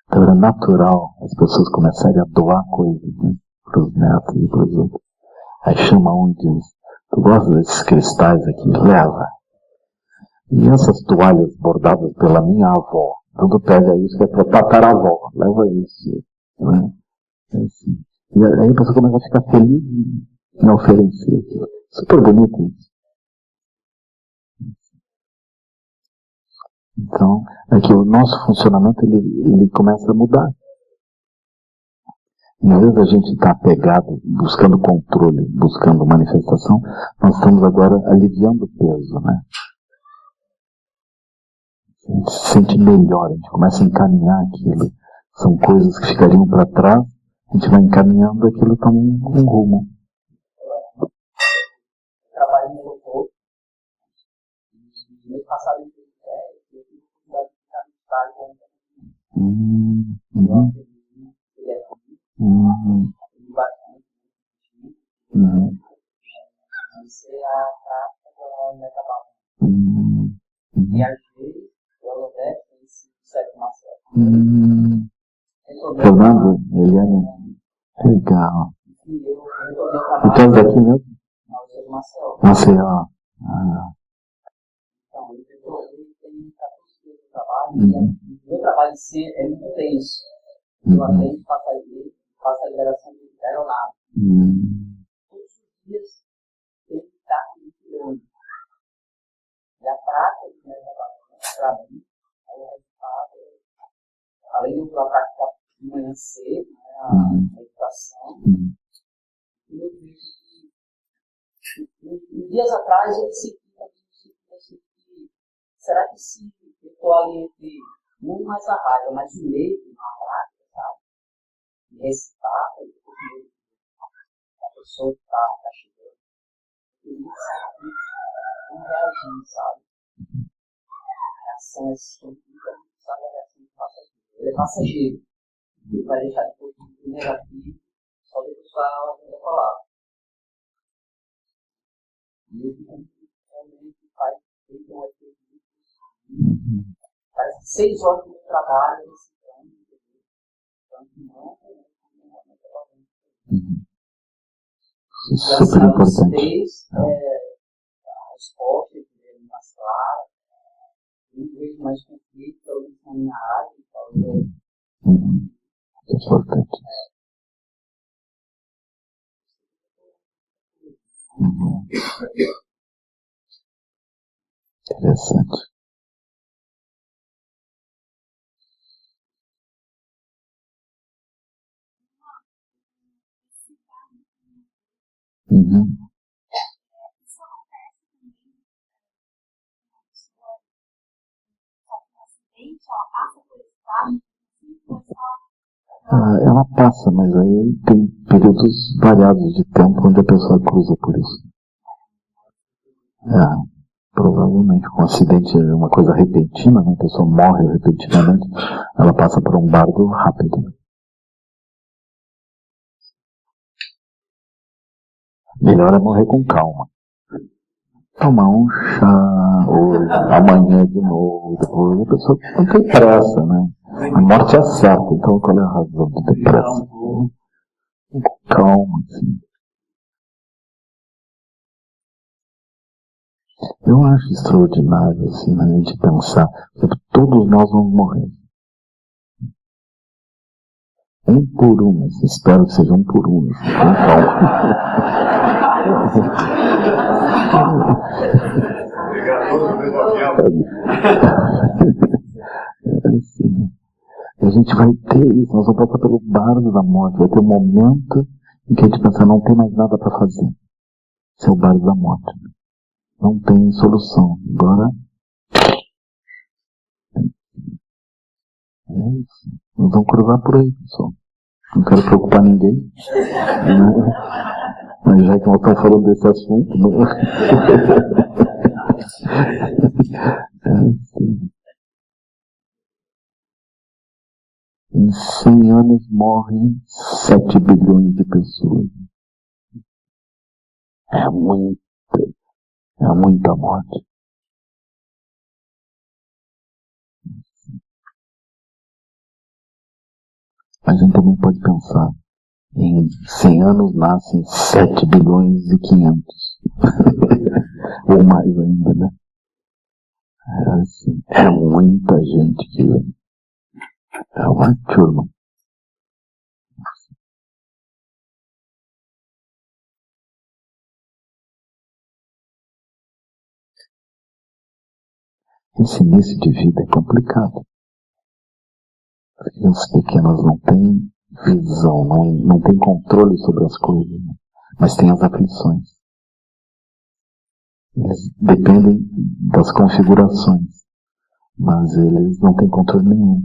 Então era natural as pessoas começarem a doar coisas, né, para os netos e para os outros. Aí chama um e diz, tu gosta desses cristais aqui? Leva. E essas toalhas bordadas pela minha avó, tudo pega isso que é para tataravó, leva isso. Né? Assim. E aí a pessoa começa a ficar feliz em oferecer. Super bonito isso. Então, é que o nosso funcionamento ele começa a mudar. Em vez da gente estar apegado, buscando controle, buscando manifestação, nós estamos agora aliviando o peso, né? A gente se sente melhor, a gente começa a encaminhar aquilo. São coisas que ficariam para trás, a gente vai encaminhando, aquilo toma um rumo. Trabalho no corpo. No mês passado eu tive a oportunidade de ficar no estádio. Comecei a prática da metabolismo. Viajei para o Nordeste, conheci o Sérgio Marcelo. Fernando, Eliane, legal. Então, daqui mesmo? Não, o Sérgio Marcelo. Maceió. Então, ele tem 14 dias de trabalho, e o meu trabalho em si é muito intenso. Eu atendo passageiro, faço a liberação de aeronave. Todos os dias tem que estar muito. E a prática do metabolismo, para mim, é o resultado, além da prática de manhã cedo, né, a meditação, eu vejo que dias atrás eu senti que será que se eu estou ali entre não mais a raiva, mas o medo na prática, sabe? E recitar, a pessoa que está chegando, ele sabe como reagir, sabe? A reação é sempre, sabe, a reação do passageiro. Ele é passageiro. Ele vai deixar depois de negativo, só depois vai falar. E eu fico realmente faz feito um efeito. Parece que 6 horas de trabalho nesse plano, então Super importante. A resposta é mais clara, não vejo mais conflito, pelo menos na minha área, É importante. Interessante. Isso acontece também com a pessoa sofre um acidente, ela passa por esse estágio, Ela passa, mas aí tem períodos variados de tempo onde a pessoa cruza por isso. Provavelmente com um acidente, uma coisa repentina, né? A pessoa morre repentinamente, ela passa por um bardo rápido. Melhor é morrer com calma. Tomar um chá, hoje, amanhã de novo, depois a pessoa não tem pressa, né? A morte é certa, então qual é a razão de ter pressa? Com calma, assim. Eu acho extraordinário, assim, a gente pensar, que todos nós vamos morrer. Um por um, assim, espero que seja um por um, assim, com assim, a gente vai ter isso, nós vamos passar pelo bardo da morte, vai ter um momento em que a gente pensa, não tem mais nada para fazer. Esse é o bardo da morte. Não tem solução. Agora, é isso. Nós vamos cruzar por aí, pessoal. Não quero preocupar ninguém. Né? Mas já que nós estamos falando desse assunto, não... assim. Em 100 anos morrem 7 bilhões de pessoas. É muita morte. A gente também pode pensar, em 100 anos nascem 7 bilhões e 500. Ou mais ainda, né? É muita gente que vem. É uma turma. Esse início de vida é complicado. As crianças pequenas não têm visão, não têm controle sobre as coisas, né? Mas têm as aflições. Eles dependem das configurações, mas eles não têm controle nenhum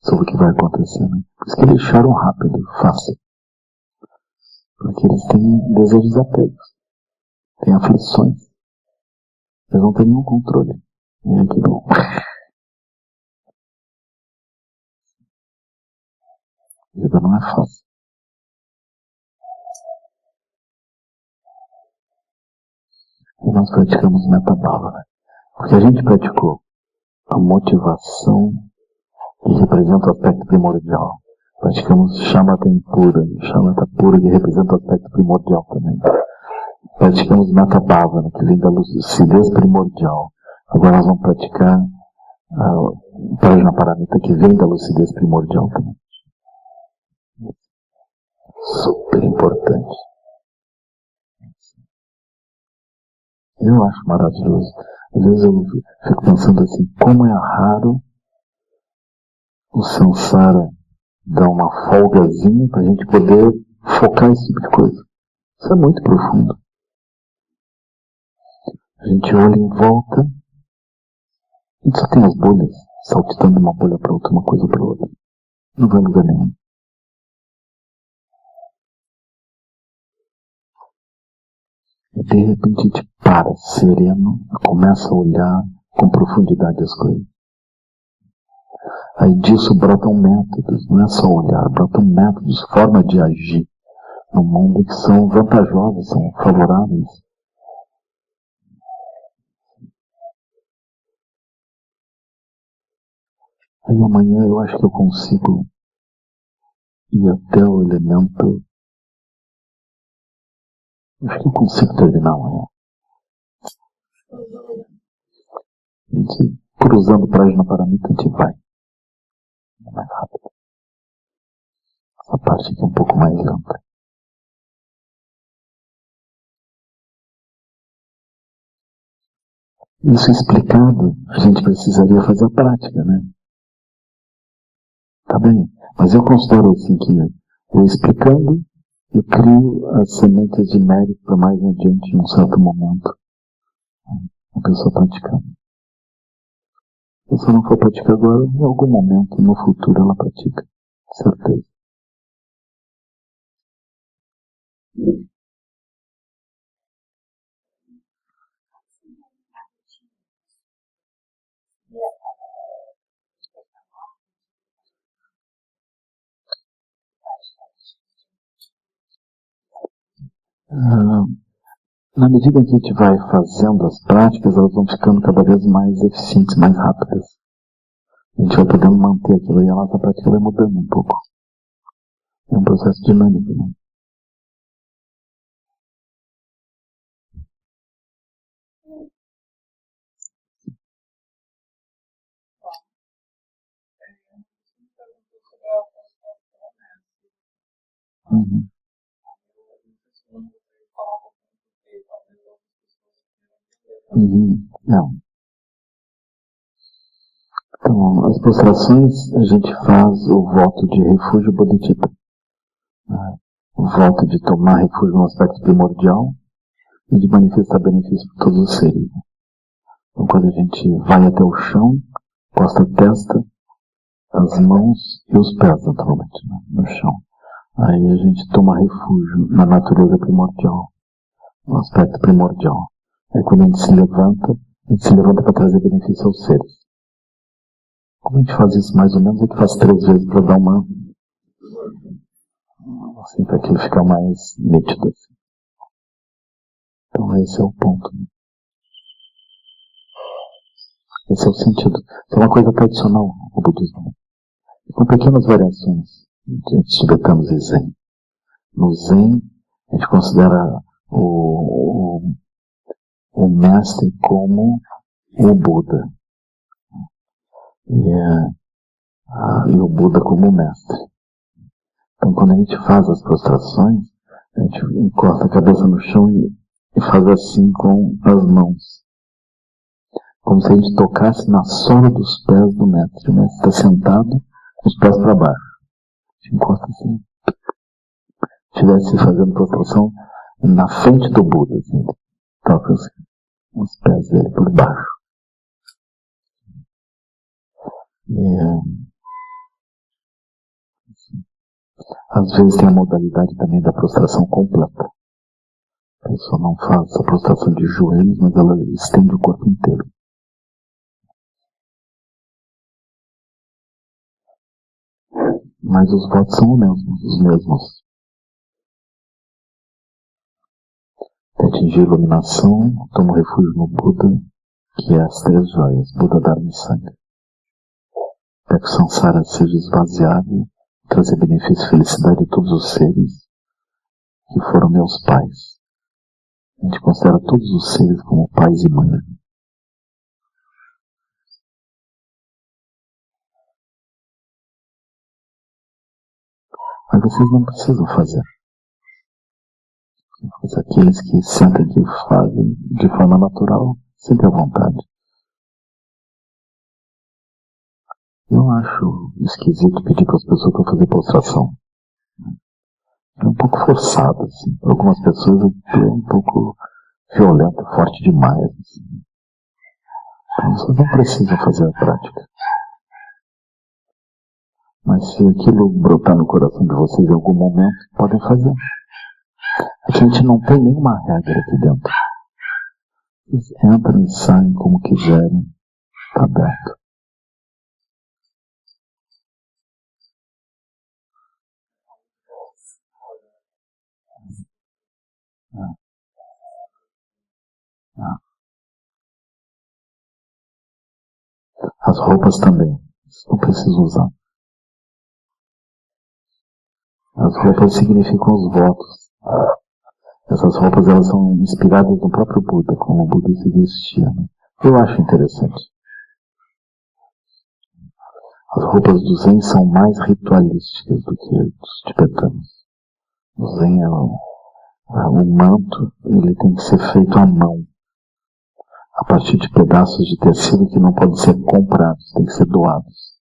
sobre o que vai acontecer. Né? Por isso que eles choram rápido, fácil. Porque eles têm desejos apegos, têm aflições. Eles não têm nenhum controle. E é que bom. A vida não é fácil. E nós praticamos metabhava, né? Porque a gente praticou a motivação que representa o aspecto primordial. Praticamos Shamatha pura, Shamatha pura que representa o aspecto primordial também. Praticamos metabhava, que vem da lucidez primordial. Agora nós vamos praticar a Prajnaparamita que vem da lucidez primordial também. Super importante. Eu acho maravilhoso. Às vezes eu fico pensando assim, como é raro o samsara dar uma folgazinha para a gente poder focar esse tipo de coisa. Isso é muito profundo. A gente olha em volta, a gente só tem as bolhas, saltitando de uma bolha para outra, uma coisa para outra. Não vai lugar nenhum. E de repente a gente para, sereno, começa a olhar com profundidade as coisas. Aí disso brotam métodos, não é só olhar, brotam métodos, formas de agir no mundo que são vantajosas, são favoráveis. Aí amanhã eu acho que eu consigo ir até o elemento. Acho que eu consigo terminar amanhã. A gente, cruzando o Prajnaparamita, a gente vai. É mais rápido. Essa parte aqui é um pouco mais lenta. Isso explicado, a gente precisaria fazer a prática, né? Tá bem? Mas eu considero assim que eu explicando, eu crio as sementes de mérito para mais adiante em um certo momento. A pessoa praticando. Se a pessoa não for praticar agora, em algum momento, no futuro, ela pratica. Certeza. Na medida que a gente vai fazendo as práticas, elas vão ficando cada vez mais eficientes, mais rápidas. A gente vai podendo manter aquilo e a nossa prática vai mudando um pouco. É um processo dinâmico, né? Uhum. Não. Então, as prostrações, a gente faz o voto de refúgio bodhicitta. O voto de tomar refúgio no aspecto primordial e de manifestar benefício para todos os seres. Então, quando a gente vai até o chão, posta a testa, as mãos e os pés, naturalmente, né, no chão. Aí a gente toma refúgio na natureza primordial, no aspecto primordial. Aí quando a gente se levanta para trazer benefício aos seres. Como a gente faz isso mais ou menos, a gente faz 3 vezes para dar uma... assim, para aquilo ficar mais nítido. Assim. Então esse é o ponto. Né? Esse é o sentido. Isso é uma coisa tradicional, o budismo. E com pequenas variações. Tibetanos e Zen. No Zen, a gente considera o mestre como o Buda. E o Buda como o mestre. Então, quando a gente faz as prostrações, a gente encosta a cabeça no chão e faz assim com as mãos. como se a gente tocasse na sola dos pés do mestre. O mestre está sentado com os pés para baixo. A gente encosta assim. Estivesse fazendo prostração na frente do Buda, assim. Toca assim, os pés dele por baixo. Às vezes tem a modalidade também da prostração completa. A pessoa não faz a prostração de joelhos, mas ela estende o corpo inteiro. Mas os votos são os mesmos. Até atingir a iluminação, tomo refúgio no Buda, que é as 3 joias, Buda, Dharma e Sangha. Até que o samsara seja esvaziado, trazer benefício e felicidade a todos os seres que foram meus pais. A gente considera todos os seres como pais e mães. Mas vocês não precisam fazer. Mas aqueles que sentem que fazem de forma natural, sentem à vontade. Eu acho esquisito pedir para as pessoas para fazer prostração. É um pouco forçado, assim. Para algumas pessoas é um pouco violento, forte demais. Assim. Então vocês não precisam fazer a prática. Mas se aquilo brotar no coração de vocês em algum momento, podem fazer. A gente não tem nenhuma regra aqui dentro. Vocês entram e saem como quiserem. Está aberto. As roupas também. Vocês não precisam usar. As roupas significam os votos. Essas roupas elas são inspiradas no próprio Buda, como o Buda se vestia. Né? Eu acho interessante. As roupas do Zen são mais ritualísticas do que dos tibetanos. O Zen o manto, ele tem que ser feito à mão, a partir de pedaços de tecido que não podem ser comprados, tem que ser doados.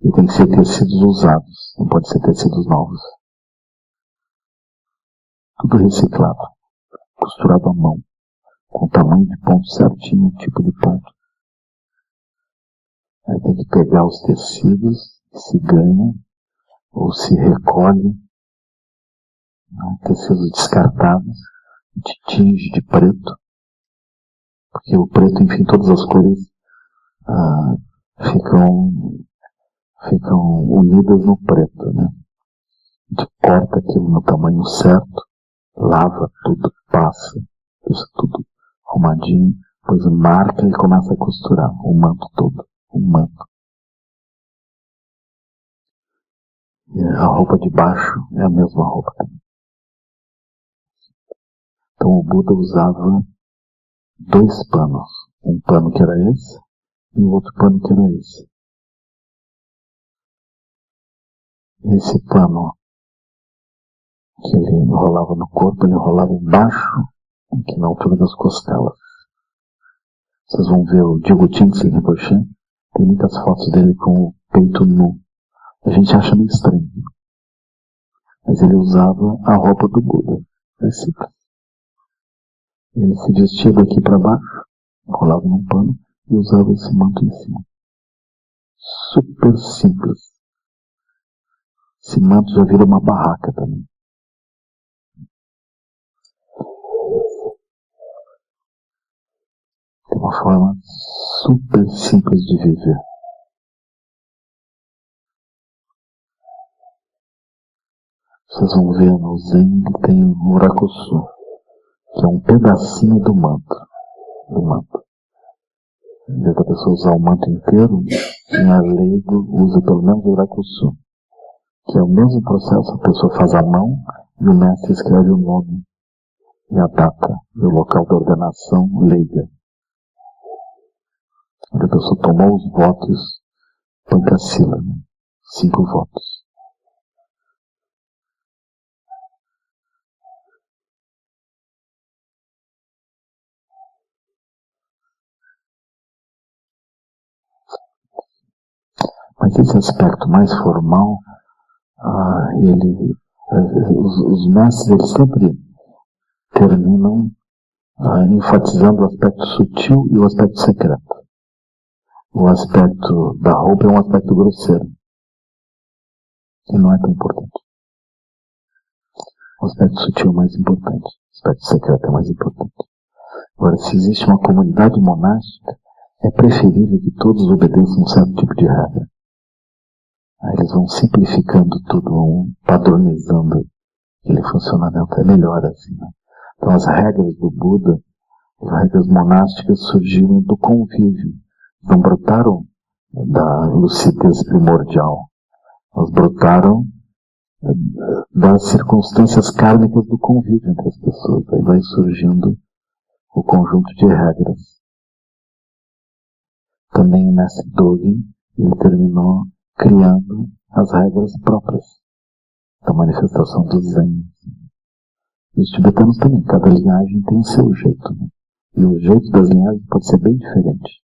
E tem que ser tecidos usados, não pode ser tecidos novos. Tudo reciclado, costurado à mão, com o tamanho de ponto certinho, o tipo de ponto. Aí tem que pegar os tecidos que se ganha ou se recolhe, né, tecidos descartados, de tinge de preto, porque o preto, enfim, todas as cores ficam unidas no preto, né? A gente corta aquilo no tamanho certo, lava tudo, passa, deixa tudo arrumadinho, depois marca e começa a costurar o manto todo, o manto. E a roupa de baixo é a mesma roupa também. Então o Buda usava 2 panos, um pano que era esse e o outro pano que era esse. Esse pano que ele enrolava no corpo, ele enrolava embaixo, aqui na altura das costelas. Vocês vão ver o Dilgo Tsinghse Rinpoche, tem muitas fotos dele com o peito nu. A gente acha meio estranho. Mas ele usava a roupa do Buda. É simples. Ele se vestia daqui para baixo, enrolava num pano e usava esse manto em cima. Super simples. Esse manto já vira uma barraca também. Tem uma forma super simples de viver. Vocês vão ver no Zen que tem o Urakusu, que é um pedacinho do manto. Em vez da pessoa usar o manto inteiro, quem é leigo usa pelo menos o Urakusu, que é o mesmo processo, a pessoa faz a mão e o mestre escreve o nome e a data e o local da ordenação leiga. Onde a pessoa tomou os votos Pancasila, 5 votos. Mas esse aspecto mais formal, os mestres eles sempre terminam enfatizando o aspecto sutil e o aspecto secreto. O aspecto da roupa é um aspecto grosseiro, e não é tão importante. O aspecto sutil é mais importante, o aspecto secreto é mais importante. Agora, se existe uma comunidade monástica, é preferível que todos obedeçam um certo tipo de regra. Aí eles vão simplificando tudo, vão padronizando aquele funcionamento. É melhor assim, né? Então as regras do Buda, as regras monásticas surgiram do convívio. Não brotaram da lucidez primordial. Elas brotaram das circunstâncias kármicas do convívio entre as pessoas. Aí vai surgindo o conjunto de regras. Também o mestre Dogen, ele terminou criando as regras próprias da manifestação do Zen. E os tibetanos também, cada linhagem tem o seu jeito, né? E o jeito das linhagens pode ser bem diferente.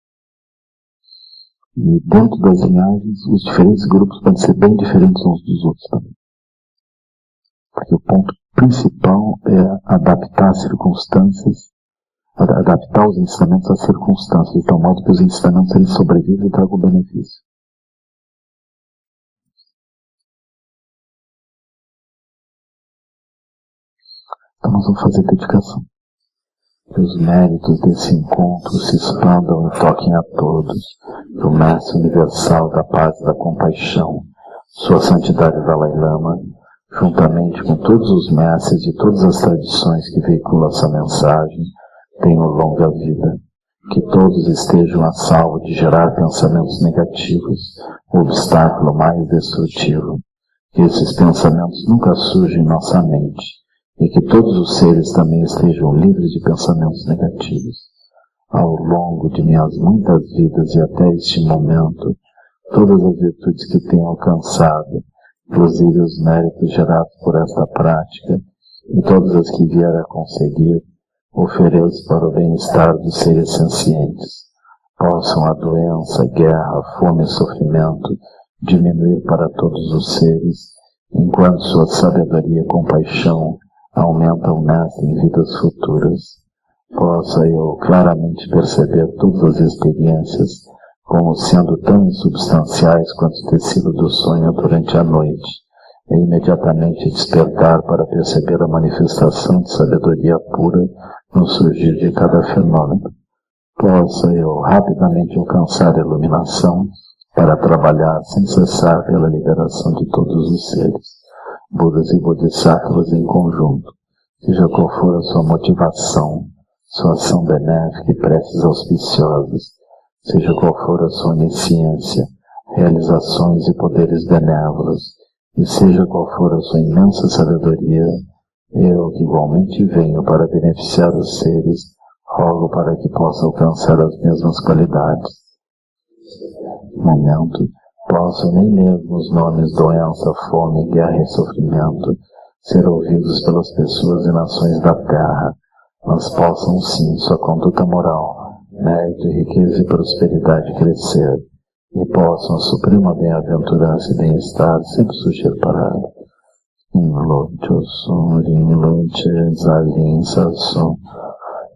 E dentro das linhagens, os diferentes grupos podem ser bem diferentes uns dos outros também. Porque o ponto principal é adaptar as circunstâncias, adaptar os ensinamentos às circunstâncias, de tal modo que os ensinamentos eles sobrevivem e tragam benefício. Então nós vamos fazer dedicação. Que os méritos desse encontro se expandam e toquem a todos. Que o Mestre Universal da Paz e da Compaixão, Sua Santidade Dalai Lama, juntamente com todos os mestres de todas as tradições que veiculam essa mensagem, tenham longa vida. Que todos estejam a salvo de gerar pensamentos negativos, o obstáculo mais destrutivo. Que esses pensamentos nunca surjam em nossa mente. E que todos os seres também estejam livres de pensamentos negativos. Ao longo de minhas muitas vidas e até este momento, todas as virtudes que tenho alcançado, inclusive os méritos gerados por esta prática, e todas as que vier a conseguir, ofereço para o bem-estar dos seres sencientes. Possam a doença, guerra, fome e sofrimento diminuir para todos os seres, enquanto sua sabedoria e compaixão aumentam nesta em vidas futuras. Possa eu claramente perceber todas as experiências como sendo tão insubstanciais quanto o tecido do sonho durante a noite, e imediatamente despertar para perceber a manifestação de sabedoria pura no surgir de cada fenômeno. Possa eu rapidamente alcançar a iluminação para trabalhar sem cessar pela liberação de todos os seres. Budas e Bodhisattvas em conjunto, seja qual for a sua motivação, sua ação benéfica e preces auspiciosas, seja qual for a sua onisciência, realizações e poderes benévolos, e seja qual for a sua imensa sabedoria, eu que igualmente venho para beneficiar os seres, rogo para que possa alcançar as mesmas qualidades. No momento, possam nem mesmo os nomes doença, fome, guerra e sofrimento ser ouvidos pelas pessoas e nações da terra, mas possam sim sua conduta moral, mérito, riqueza e prosperidade crescer, e possam a suprema bem-aventurança e bem-estar sempre surgir para ela. Inlochosun, Rinloche, Zalin, Sasson,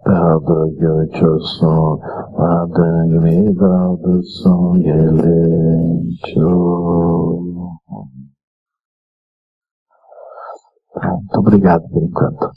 Padagyochosun, Padagmidaldosun, Yelecho. Muito obrigado por enquanto.